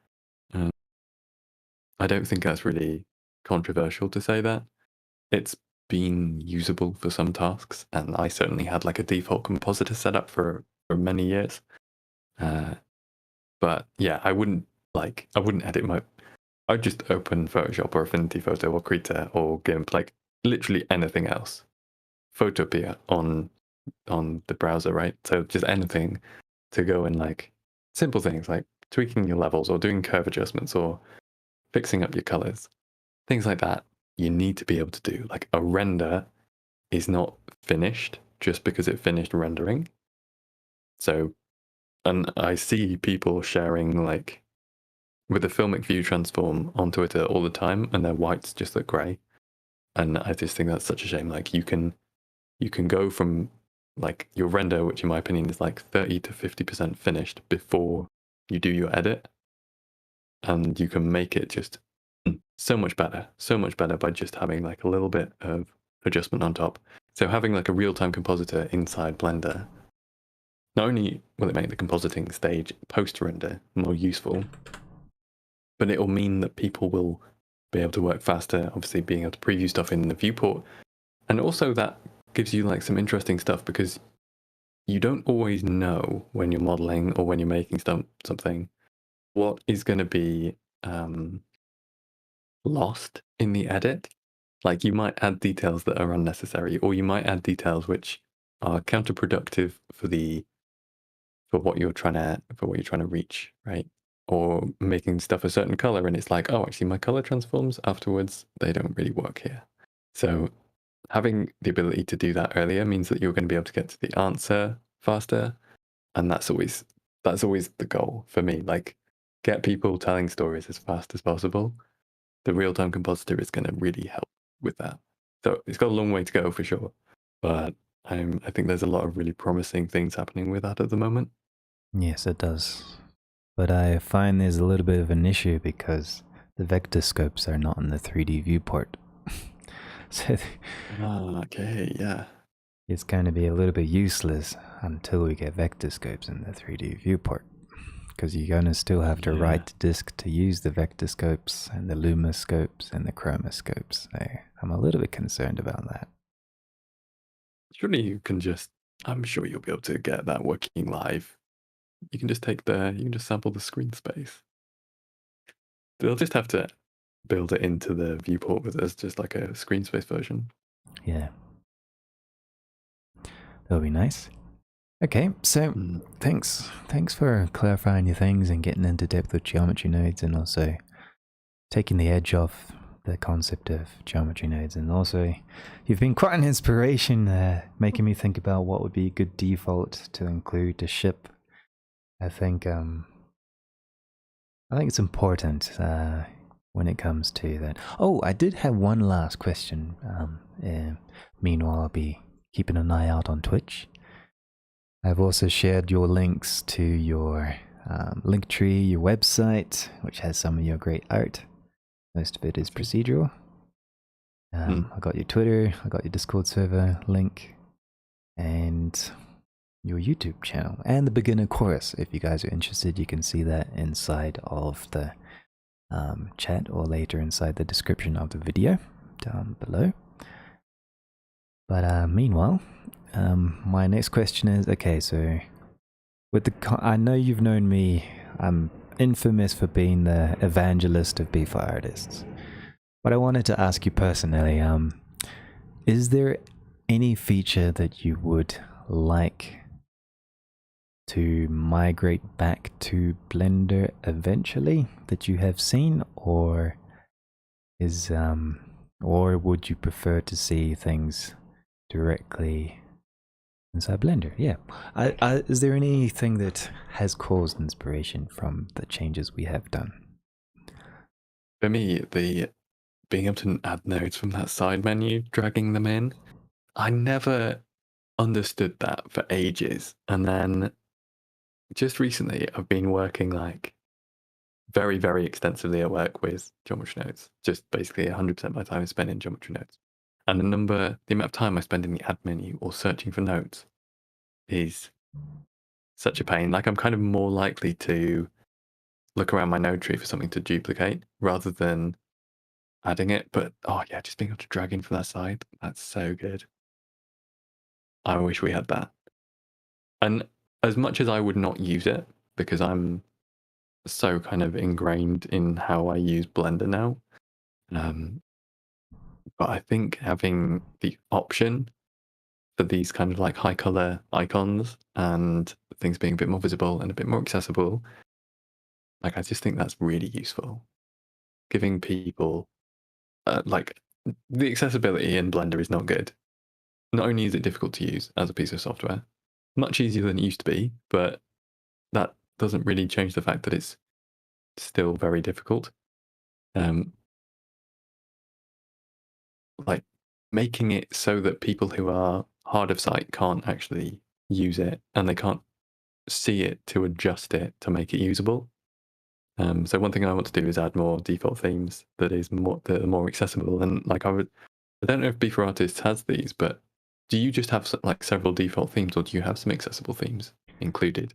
I don't think that's really controversial to say that. It's been usable for some tasks, and I certainly had like a default compositor set up for many years. But yeah, I wouldn't edit I'd just open Photoshop or Affinity Photo or Krita or GIMP, like literally anything else. Photopea on the browser, right? So just anything to go in, like simple things like tweaking your levels or doing curve adjustments or fixing up your colors, things like that. You need to be able to do. Like a render is not finished just because it finished rendering. So, and I see people sharing like with the filmic view transform on Twitter all the time, and their whites just look grey. And I just think that's such a shame. Like you can go from like your render, which in my opinion is like 30 to 50% finished before you do your edit, and you can make it just so much better by just having like a little bit of adjustment on top. So having like a real-time compositor inside Blender, not only will it make the compositing stage post-render more useful, but it will mean that people will be able to work faster, obviously being able to preview stuff in the viewport. And also that gives you like some interesting stuff because you don't always know when you're modeling or when you're making something what is going to be lost in the edit. Like you might add details that are unnecessary, or you might add details which are counterproductive for what you're trying to reach, right? Or making stuff a certain color, and it's like, oh, actually, my color transforms afterwards, they don't really work here. So having the ability to do that earlier means that you're going to be able to get to the answer faster, and that's always the goal for me. Like, get people telling stories as fast as possible. The real-time compositor is going to really help with that. So it's got a long way to go for sure, but I think there's a lot of really promising things happening with that at the moment. Yes, it does. But I find there's a little bit of an issue because the vector scopes are not in the 3D viewport. So okay, yeah. It's going to be a little bit useless until we get vector scopes in the 3D viewport. Because you're going to still have to write the disk to use the vector scopes and the luma scopes and the chroma scopes. So I'm a little bit concerned about that. Surely you can I'm sure you'll be able to get that working live. You can just sample the screen space. They'll just have to build it into the viewport as just like a screen space version. Yeah. That'll be nice. Okay, so thanks for clarifying your things and getting into depth with geometry nodes, and also taking the edge off the concept of geometry nodes. And also, you've been quite an inspiration, making me think about what would be a good default to include to ship. I think it's important when it comes to that. Oh, I did have one last question. Meanwhile, I'll be keeping an eye out on Twitch. I've also shared your links to your Linktree, your website, which has some of your great art. Most of it is procedural. I got your Twitter, I got your Discord server link, and your YouTube channel, and the beginner chorus. If you guys are interested, you can see that inside of the chat or later inside the description of the video down below. But meanwhile, my next question is, okay, so with I know you've known me, I'm infamous for being the evangelist of B4 artists, but I wanted to ask you personally, is there any feature that you would like to migrate back to Blender eventually that you have seen, or is or would you prefer to see things directly inside Blender? Yeah. Is there anything that has caused inspiration from the changes we have done? For me, the being able to add nodes from that side menu, dragging them in, I never understood that for ages. And then just recently, I've been working like very, very extensively at work with geometry nodes. Just basically 100% of my time is spent in geometry nodes. And the amount of time I spend in the add menu or searching for nodes is such a pain. Like, I'm kind of more likely to look around my node tree for something to duplicate rather than adding it. But oh yeah, just being able to drag in from that side, that's so good. I wish we had that. And as much as I would not use it because I'm so kind of ingrained in how I use Blender now, but I think having the option for these kind of like high color icons and things being a bit more visible and a bit more accessible, like I just think that's really useful. Giving people like the accessibility in Blender is not good. Not only is it difficult to use as a piece of software, much easier than it used to be, but that doesn't really change the fact that it's still very difficult. Like making it so that people who are hard of sight can't actually use it and they can't see it to adjust it to make it usable. So one thing I want to do is add more default themes that are more accessible. And like I don't know if Beaver Artists has these, but do you just have like several default themes, or do you have some accessible themes included?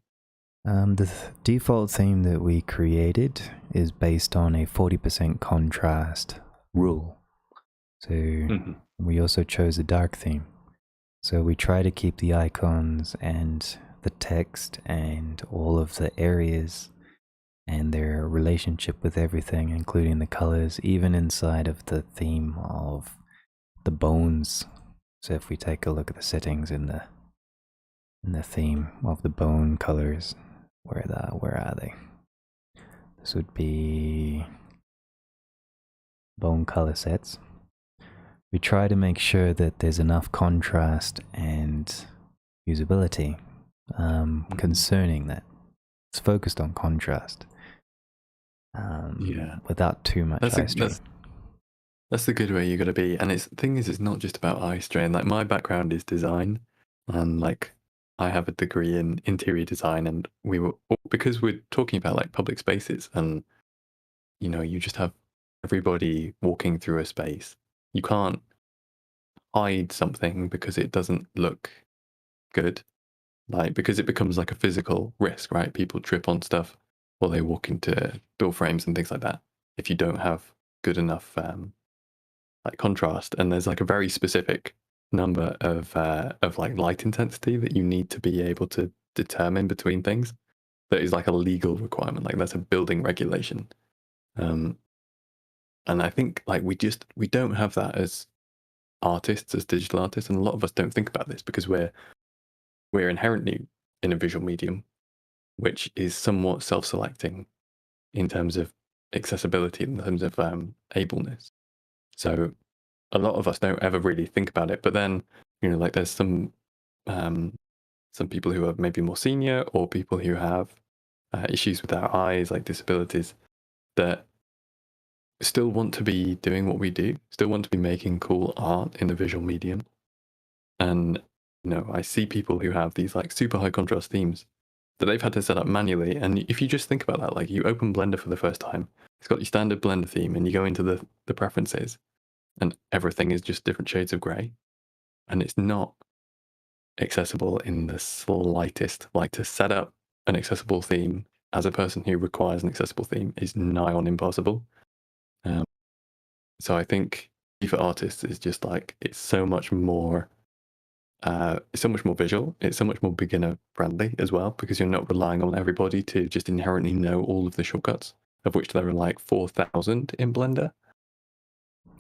The default theme that we created is based on a 40% contrast rule. So we also chose a dark theme. So we try to keep the icons and the text and all of the areas and their relationship with everything, including the colors, even inside of the theme of the bones. So if we take a look at the settings in the theme of the bone colors, where are they? This would be bone color sets. We try to make sure that there's enough contrast and usability concerning that. It's focused on contrast without too much eye strain. That's the good way you got to be. And the thing is, it's not just about eye strain. Like my background is design, and like I have a degree in interior design, and because we're talking about like public spaces, and you just have everybody walking through a space. You can't hide something because it doesn't look good, like because it becomes like a physical risk, right? People trip on stuff or they walk into door frames and things like that if you don't have good enough like contrast. And there's like a very specific number of like light intensity that you need to be able to determine between things. That is like a legal requirement, like that's a building regulation. And I think like we don't have that as artists, as digital artists, and a lot of us don't think about this because we're inherently in a visual medium, which is somewhat self-selecting in terms of accessibility, in terms of ableness. So a lot of us don't ever really think about it. But then, like there's some people who are maybe more senior, or people who have issues with their eyes, like disabilities, that still want to be doing what we do, still want to be making cool art in the visual medium. And I see people who have these like super high contrast themes that they've had to set up manually. And if you just think about that, like you open Blender for the first time, it's got your standard Blender theme, and you go into the preferences, and everything is just different shades of grey, and it's not accessible in the slightest. Like to set up an accessible theme as a person who requires an accessible theme is nigh on impossible. So I think for artists is just like it's so much more visual. It's so much more beginner friendly as well, because you're not relying on everybody to just inherently know all of the shortcuts, of which there are like 4,000 in Blender.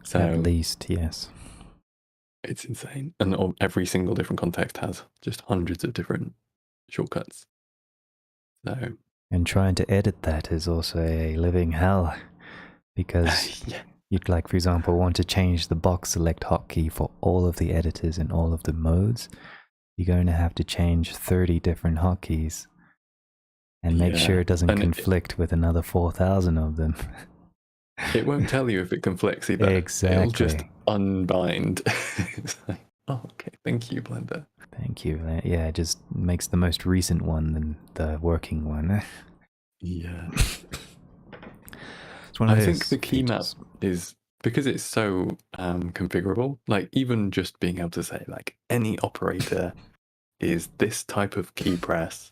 So at least, yes. It's insane. And every single different context has just hundreds of different shortcuts. So And trying to edit that is also a living hell, because yeah, you'd, like, for example, want to change the box select hotkey for all of the editors in all of the modes. You're going to have to change 30 different hotkeys and make sure it doesn't and conflict with another 4,000 of them. it won't tell you if it conflicts either. It'll just Exactly. unbind. It's like, oh, okay, thank you, Blender. Thank you. Yeah, it just makes the most recent one than the working one. Yeah. It's one of I those think the key map features. is, because it's so configurable, like even just being able to say like any operator is this type of key press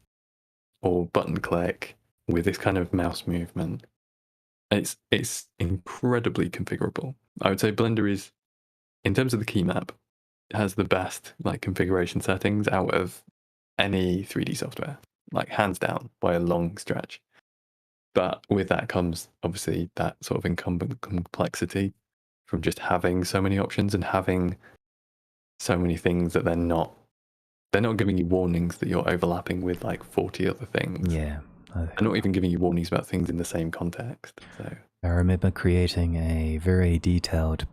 or button click with this kind of mouse movement. It's incredibly configurable. I would say Blender is, in terms of the key map, has the best like configuration settings out of any 3D software, like hands down by a long stretch. But with that comes obviously that sort of incumbent complexity from just having so many options and having so many things that they're not giving you warnings that you're overlapping with like 40 other things. Yeah. They're not even giving you warnings about things in the same context. So I remember creating a very detailed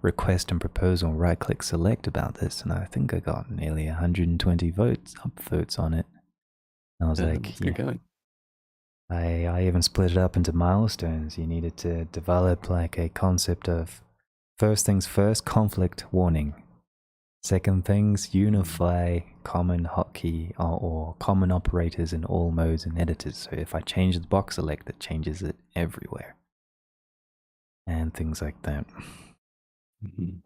request and proposal right click select about this, and I think I got nearly 120 votes on it. And I was like, that's good going. I even split it up into milestones. You needed to develop like a concept of first things first, conflict warning. Second things, unify common hotkey or common operators in all modes and editors. So if I change the box select, it changes it everywhere. And things like that. Mm-hmm.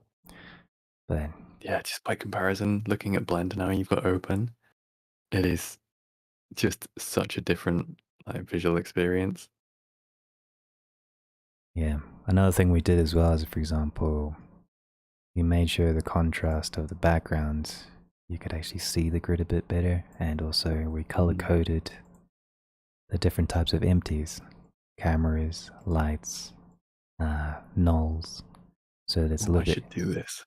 But Yeah, just by comparison, looking at Blender now, you've got open. It is just such a different like visual experience. yeah, another thing we did as well is, for example, we made sure the contrast of the background, you could actually see the grid a bit better, and also we color coded the different types of empties, cameras, lights, nulls, so that it's a I little bit, should do this.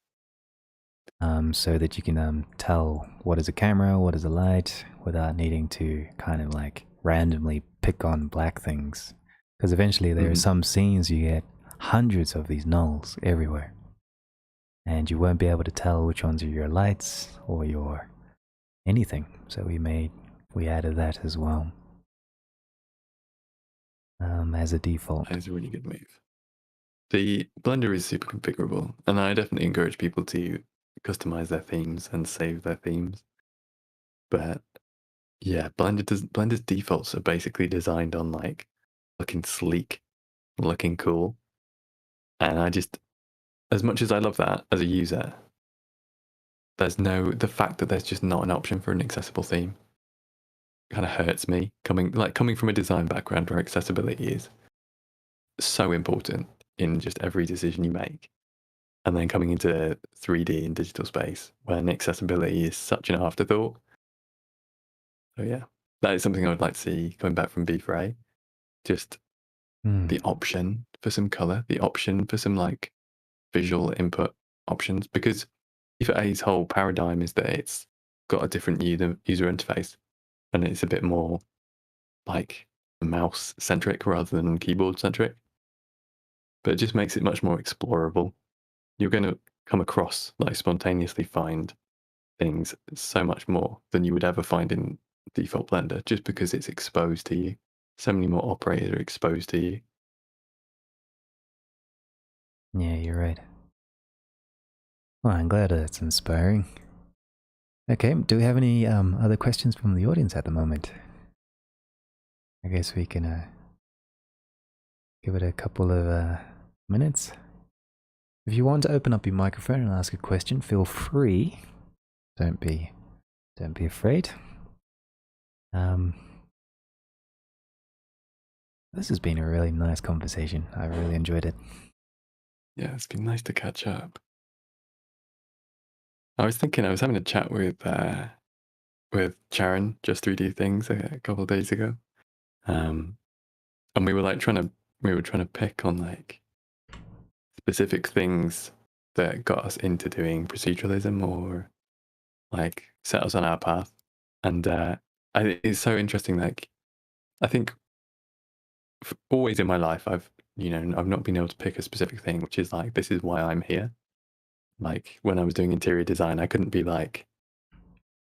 so that you can tell what is a camera, what is a light, without needing to kind of like randomly pick on black things. Because eventually there are some scenes you get hundreds of these nulls everywhere, and you won't be able to tell which ones are your lights or your anything. So we added that as well, as a default. That is a really good move. The Blender is super configurable, and I definitely encourage people to customize their themes and save their themes. But yeah, Blender's defaults are basically designed on like looking sleek, looking cool. And I just, as much as I love that as a user, the fact that there's just not an option for an accessible theme kind of hurts me. Coming from a design background where accessibility is so important in just every decision you make, and then coming into 3D and digital space when accessibility is such an afterthought. So yeah, that is something I would like to see coming back from B4A. Just the option for some color, the option for some like visual input options, because B4A's whole paradigm is that it's got a different user interface, and it's a bit more like mouse centric rather than keyboard centric. But it just makes it much more explorable. You're going to come across, like, spontaneously find things so much more than you would ever find in default Blender, just because it's exposed to you. So many more operators are exposed to you. Yeah, you're right. Well, I'm glad it's inspiring. Okay, do we have any other questions from the audience at the moment? I guess we can give it a couple of minutes. If you want to open up your microphone and ask a question, feel free. Don't be afraid. This has been a really nice conversation. I really enjoyed it. Yeah, it's been nice to catch up. I was having a chat with Sharon, just 3D Things, a couple of days ago, and we were trying to pick on like specific things that got us into doing proceduralism or like set us on our path. And it's so interesting. Like, I think always in my life, I've not been able to pick a specific thing, which is like, this is why I'm here. Like when I was doing interior design, I couldn't be like,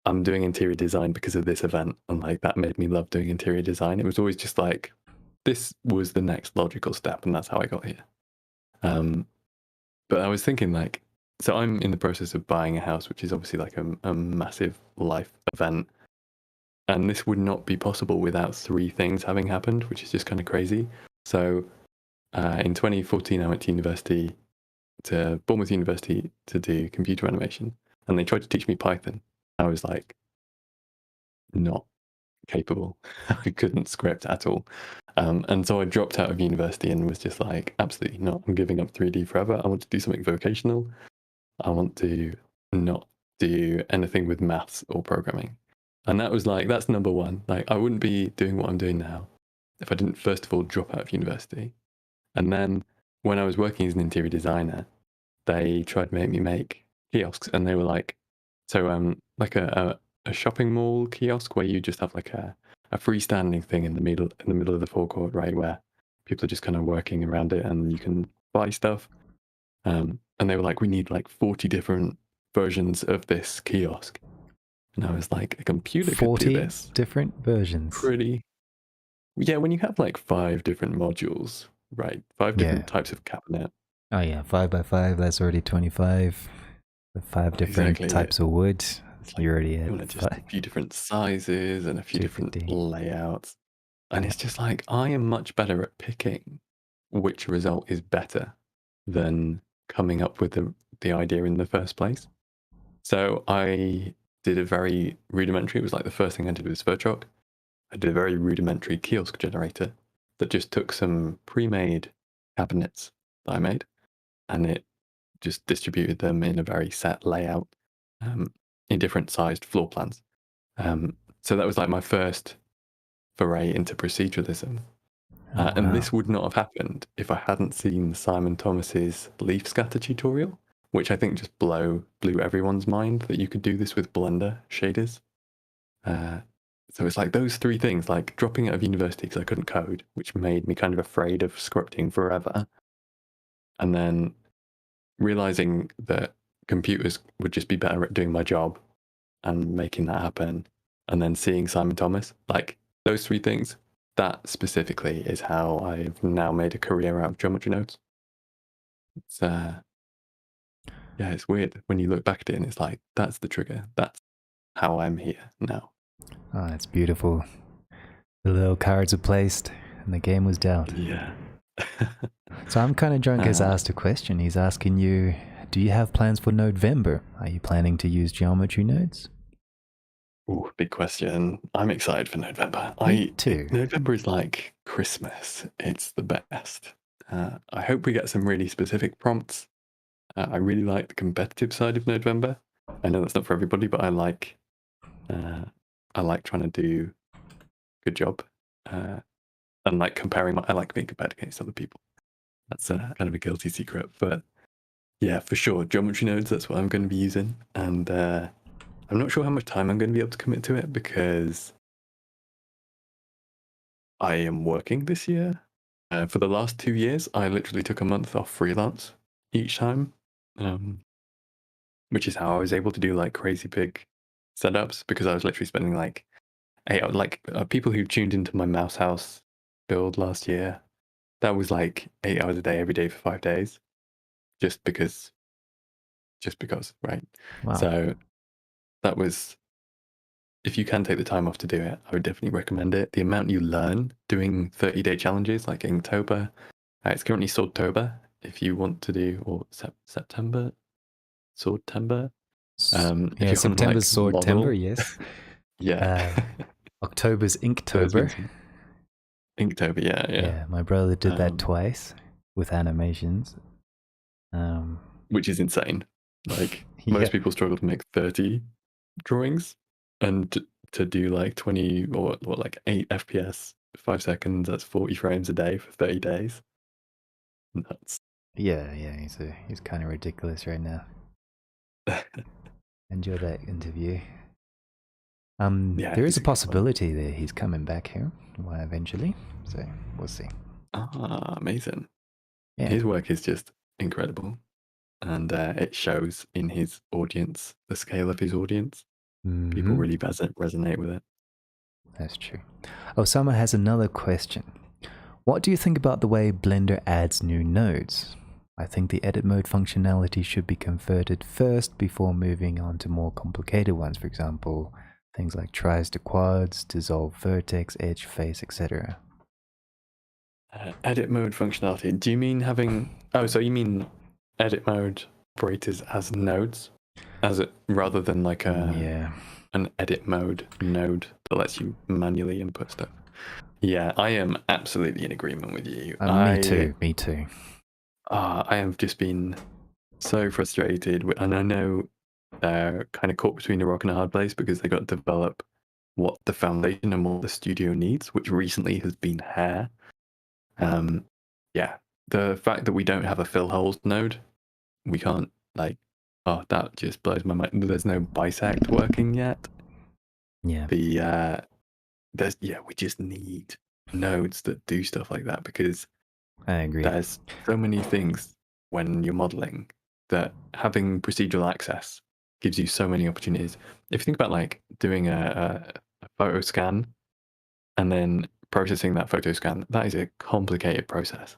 I'm doing interior design because of this event, and like that made me love doing interior design. It was always just like, this was the next logical step, and that's how I got here. But I was thinking like, so I'm in the process of buying a house, which is obviously like a massive life event. And this would not be possible without three things having happened, which is just kind of crazy. So in 2014, I went to Bournemouth University to do computer animation, and they tried to teach me Python. I was like, not capable. I couldn't script at all. And so I dropped out of university and was just like, absolutely not. I'm giving up 3D forever. I want to do something vocational. I want to not do anything with maths or programming. And that was like, that's number one. Like, I wouldn't be doing what I'm doing now if I didn't, first of all, drop out of university. And then when I was working as an interior designer, they tried to make me make kiosks. And they were like, so like a shopping mall kiosk where you just have like a freestanding thing in the middle of the forecourt, right, where people are just kind of working around it and you can buy stuff. And they were like, we need like 40 different versions of this kiosk. And I was like, a computer could do 40 this. different versions. Pretty. Yeah, when you have like 5 different modules, right? 5 different types of cabinet. Oh yeah, 5x5, that's already 25. The 5 different Exactly. types of wood. It's like, You're already you at want to just a few different sizes and a few different 250. layouts. And it's just like, I am much better at picking which result is better than coming up with the idea in the first place. So I did a very rudimentary, it was like the first thing I did with Sverchok. I did a very rudimentary kiosk generator that just took some pre-made cabinets that I made, and it just distributed them in a very set layout in different sized floor plans. So that was like my first foray into proceduralism. And this would not have happened if I hadn't seen Simon Thomas's leaf scatter tutorial, which I think just blew everyone's mind that you could do this with Blender shaders. So it's like those 3 things, like dropping out of university because I couldn't code, which made me kind of afraid of scripting forever. And then realizing that computers would just be better at doing my job and making that happen. And then seeing Simon Thomas, like those 3 things, that specifically is how I've now made a career out of geometry nodes. It's yeah, it's weird when you look back at it and it's like, that's the trigger. That's how I'm here now. Oh, that's beautiful. The little cards are placed and the game was dealt. Yeah. So I'm kind of drunk has asked a question. He's asking you, do you have plans for November? Are you planning to use geometry nodes? Ooh, big question. I'm excited for November. Me too. November is like Christmas. It's the best. I hope we get some really specific prompts. I really like the competitive side of November. I know that's not for everybody, but I like trying to do a good job. And like I like being compared against other people. That's kind of a guilty secret, but yeah, for sure. Geometry nodes, that's what I'm going to be using. And I'm not sure how much time I'm going to be able to commit to it because I am working this year. For the last 2 years, I literally took a month off freelance each time, which is how I was able to do like crazy big setups because I was literally spending like 8 hours. Like people who tuned into my Mouse House build last year, that was like 8 hours a day, every day for 5 days, just because, right? Wow. So that was, if you can take the time off to do it, I would definitely recommend it. The amount you learn doing 30-day challenges like Inktober, it's currently Swordtober if you want to do, or September, Swordtember. Yeah, September's Swordtember, yes. Yeah. October's Inktober. Inktober, yeah. Yeah, my brother did that twice with animations. Which is insane. Like, most people struggle to make 30 drawings, and to do like 20 or like 8 FPS, 5 seconds, that's 40 frames a day for 30 days. Nuts. Yeah, he's kind of ridiculous right now. Enjoy that interview. Yeah, There is he's a a good one. possibility that he's coming back here eventually, so we'll see. Amazing. Yeah. His work is just incredible, and it shows in his audience, the scale of his audience. People really resonate with it. That's true. Osama has another question. What do you think about the way Blender adds new nodes? I think the edit mode functionality should be converted first before moving on to more complicated ones. For example, things like tries to quads, dissolve vertex, edge, face, etc. Edit mode functionality. Do you mean having? Oh, so you mean edit mode operators as nodes, rather than like an edit mode node that lets you manually input stuff? Yeah, I am absolutely in agreement with you. Me too. I have just been so frustrated, and I know they're kind of caught between a rock and a hard place because they got to develop what the foundation and what the studio needs, which recently has been hair. Yeah, the fact that we don't have a fill holes node, we can't that just blows my mind. There's no bisect working yet. Yeah. We just need nodes that do stuff like that because I agree. there's so many things when you're modeling that having procedural access gives you so many opportunities. If you think about like doing a photo scan and then processing that photo scan, that is a complicated process.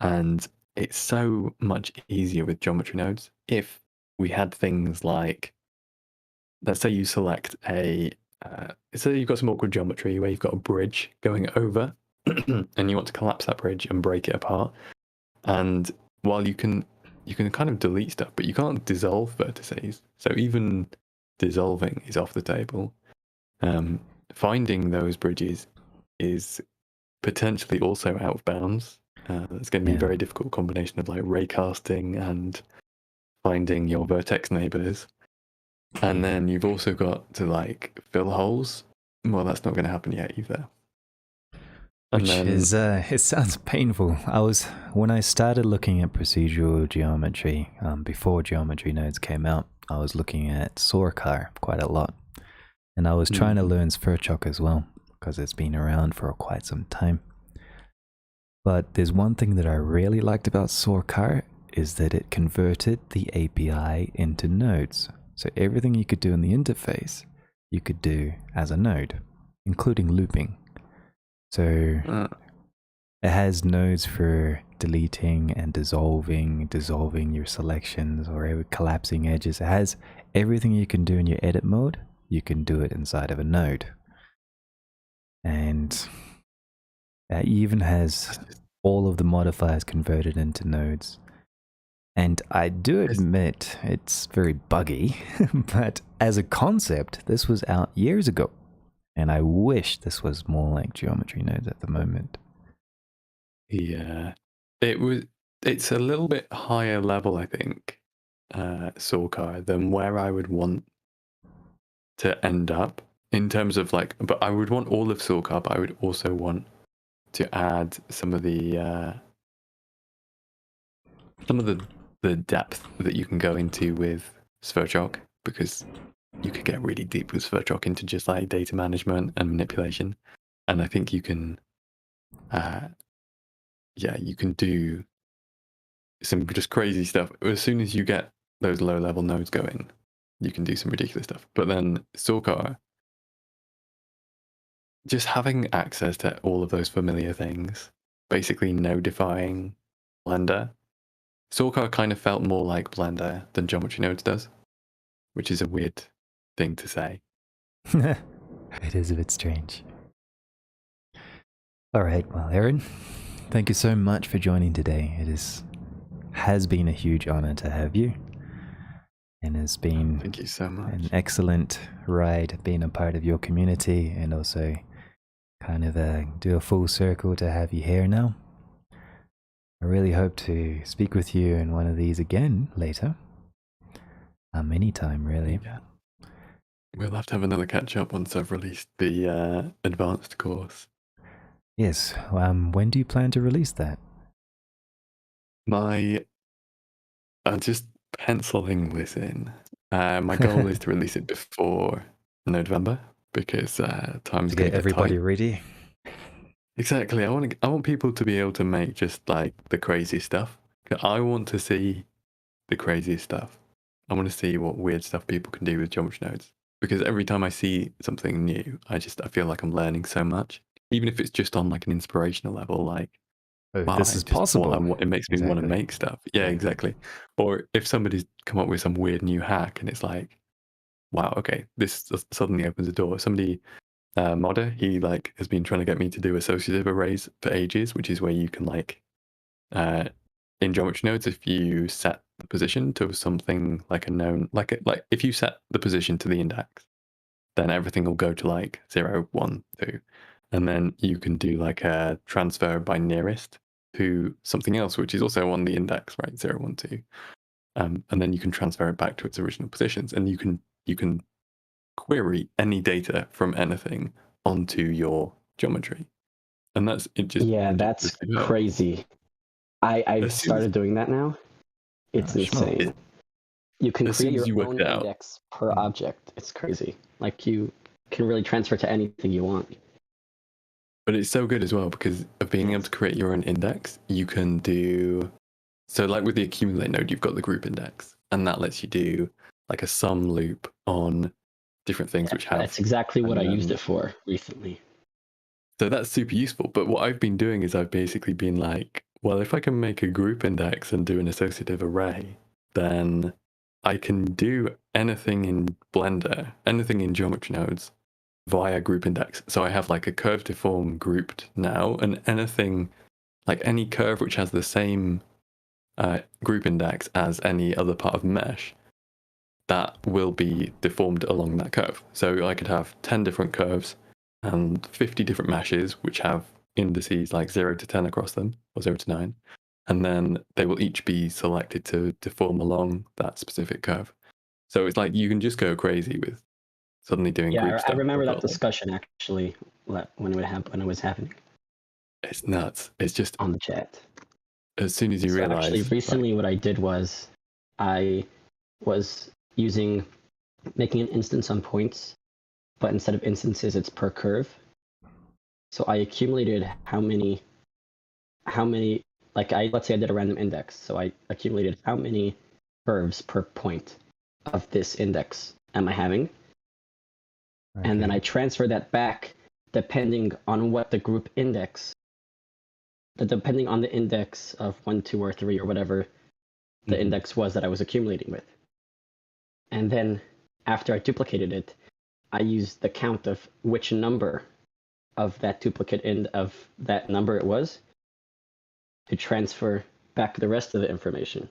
And it's so much easier with geometry nodes if we had things like, let's say you select say you've got some awkward geometry where you've got a bridge going over and you want to collapse that bridge and break it apart. And while you can kind of delete stuff, but you can't dissolve vertices. So even dissolving is off the table. Finding those bridges is potentially also out of bounds. It's going to be a very difficult combination of like raycasting and finding your vertex neighbors. And then you've also got to like fill holes. Well, that's not going to happen yet either. It sounds painful. When I started looking at procedural geometry, before geometry nodes came out, I was looking at Sorcar quite a lot. And I was trying to learn Sverchok as well, because it's been around for quite some time. But there's one thing that I really liked about Sorcar is that it converted the API into nodes. So everything you could do in the interface, you could do as a node, including looping. So it has nodes for deleting and dissolving your selections or collapsing edges. It has everything you can do in your edit mode, you can do it inside of a node. And it even has all of the modifiers converted into nodes. And I do admit it's very buggy, but as a concept, this was out years ago. And I wish this was more like geometry nodes at the moment. Yeah, it's a little bit higher level, I think, Sorcar, than where I would want to end up in terms of like, but I would want all of Sorcar, but I would also want to add some of the depth that you can go into with Sverchok, because you could get really deep with Sverchok into just like data management and manipulation. And I think you can, you can do some just crazy stuff. As soon as you get those low level nodes going, you can do some ridiculous stuff. But then Sorcar, just having access to all of those familiar things, basically nodifying Blender. Sorcar kind of felt more like Blender than geometry nodes does, which is a weird thing to say. It is a bit strange. All right, well, Aaron, thank you so much for joining today. Has been a huge honor to have you, and it's been Thank you so much. an excellent ride being a part of your community, and also kind of do a full circle to have you here now. I really hope to speak with you in one of these again later. Anytime, really. Yeah. We'll have to have another catch up once I've released the advanced course. Yes. When do you plan to release that? I'm just penciling this in. My goal is to release it before November, because time's To going get to get everybody tight. ready. Exactly. I want people to be able to make just like the crazy stuff. I want to see the craziest stuff. I want to see what weird stuff people can do with geometry nodes. Because every time I see something new, I feel like I'm learning so much. Even if it's just on like an inspirational level, like, Oh, wow, this is possible. it makes me want to make stuff. Yeah, exactly. Or if somebody's come up with some weird new hack and it's like, wow, okay, this suddenly opens a door. Somebody, modder, he like has been trying to get me to do associative arrays for ages, which is where you can like, in geometry nodes, if you set the position to something like a known, like if you set the position to the index, then everything will go to like 0, 1, 2. And then you can do like a transfer by nearest to something else, which is also on the index, right? 0, 1, 2. And then you can transfer it back to its original positions. And you can query any data from anything onto your geometry. And that's it just Yeah, ridiculously that's powerful. crazy. I've As soon as, started doing that now. It's insane. You can as soon create as your you work own it out, index per object. It's crazy. Like you can really transfer to anything you want. but it's so good as well because of being able to create your own index. You can do so, like with the accumulate node, you've got the group index, and that lets you do like a sum loop on different things which have. That's exactly what I used it for recently. So that's super useful. But what I've been doing is I've basically been like, well, if I can make a group index and do an associative array, then I can do anything in Blender, anything in geometry nodes via group index. So I have like a curve deform grouped now, and anything like any curve which has the same group index as any other part of mesh, that will be deformed along that curve. So I could have 10 different curves and 50 different meshes which have indices like 0 to 10 across them, or 0 to 9, and then they will each be selected to deform along that specific curve. So it's like you can just go crazy with suddenly doing group Yeah, I stuff. remember that discussion actually when it was happening. It's nuts. It's just on the chat. As soon as you so realize. Actually, recently, what I did was I was making an instance on points, but instead of instances, it's per curve. So I accumulated how many, let's say I did a random index. So I accumulated how many curves per point of this index am I having? Okay. And then I transfer that back depending on what the group index, depending on the index of 1, 2, or 3, or whatever the index was that I was accumulating with. And then after I duplicated it, I used the count of which number of that duplicate of that number it was to transfer back the rest of the information.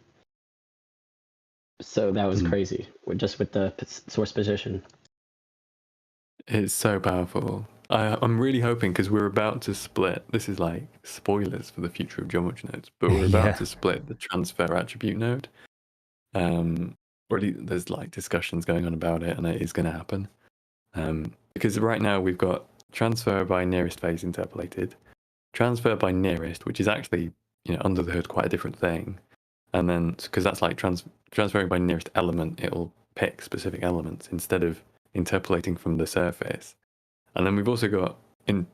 So that was crazy, just with the source position. It's so powerful. I'm really hoping, because we're about to split, this is like spoilers for the future of geometry nodes, but we're about to split the transfer attribute node. Already there's like discussions going on about it, and it is going to happen. Because right now we've got transfer by nearest phase interpolated, transfer by nearest, which is actually, under the hood quite a different thing. And then, because that's like transferring by nearest element, it'll pick specific elements instead of interpolating from the surface. And then we've also got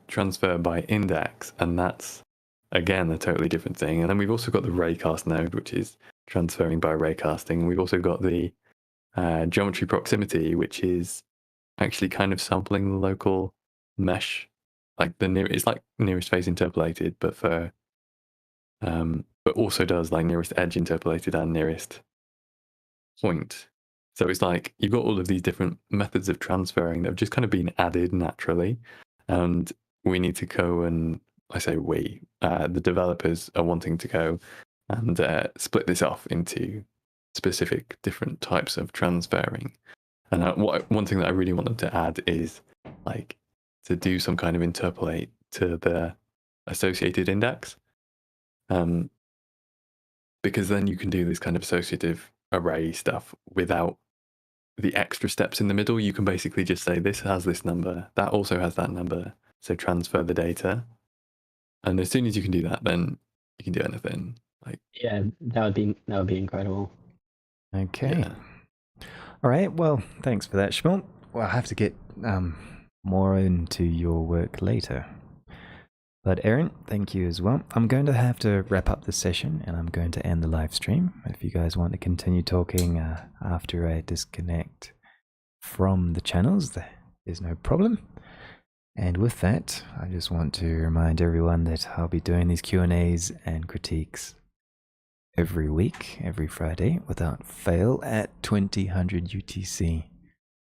transfer by index, and that's again a totally different thing. And then we've also got the raycast node, which is transferring by raycasting. We've also got the geometry proximity, which is actually kind of sampling the local mesh, like it's like nearest phase interpolated, but for but also does like nearest edge interpolated and nearest point. So it's like you've got all of these different methods of transferring that have just kind of been added naturally, and we need to go and, I say we, the developers are wanting to go and split this off into specific different types of transferring. And one thing that I really wanted to add is like to do some kind of interpolate to the associated index, because then you can do this kind of associative array stuff without the extra steps in the middle. You can basically just say this has this number, that also has that number, so transfer the data. And as soon as you can do that, then you can do anything. Like, yeah, that would be incredible. Okay. Yeah. All right. Well, thanks for that, Shmuel. Well, I have to get more into your work later. But Erin, thank you as well. I'm going to have to wrap up the session and I'm going to end the live stream. If you guys want to continue talking after I disconnect from the channels, there's no problem. And with that, I just want to remind everyone that I'll be doing these Q&As and critiques every week, every Friday, without fail at 2000 UTC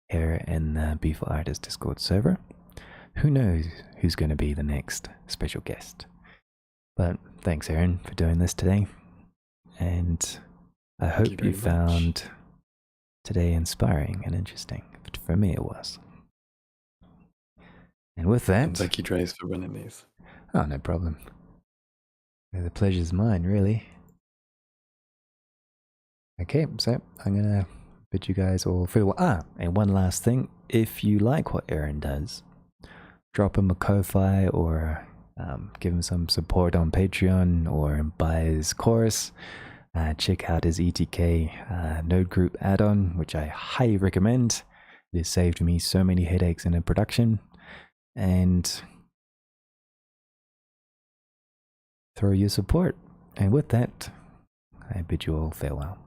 here in the B4Artists Discord server. Who knows who's going to be the next special guest. But thanks, Erin, for doing this today. And I hope you found today inspiring and interesting. But for me, it was. And with that... And thank you, Dre's, for running these. Oh, no problem. The pleasure's mine, really. Okay, so I'm going to bid you guys all farewell. And one last thing. If you like what Erin does, drop him a Ko-Fi or give him some support on Patreon or buy his course. Check out his ETK node group add-on, which I highly recommend. It has saved me so many headaches in a production. And throw your support. And with that, I bid you all farewell.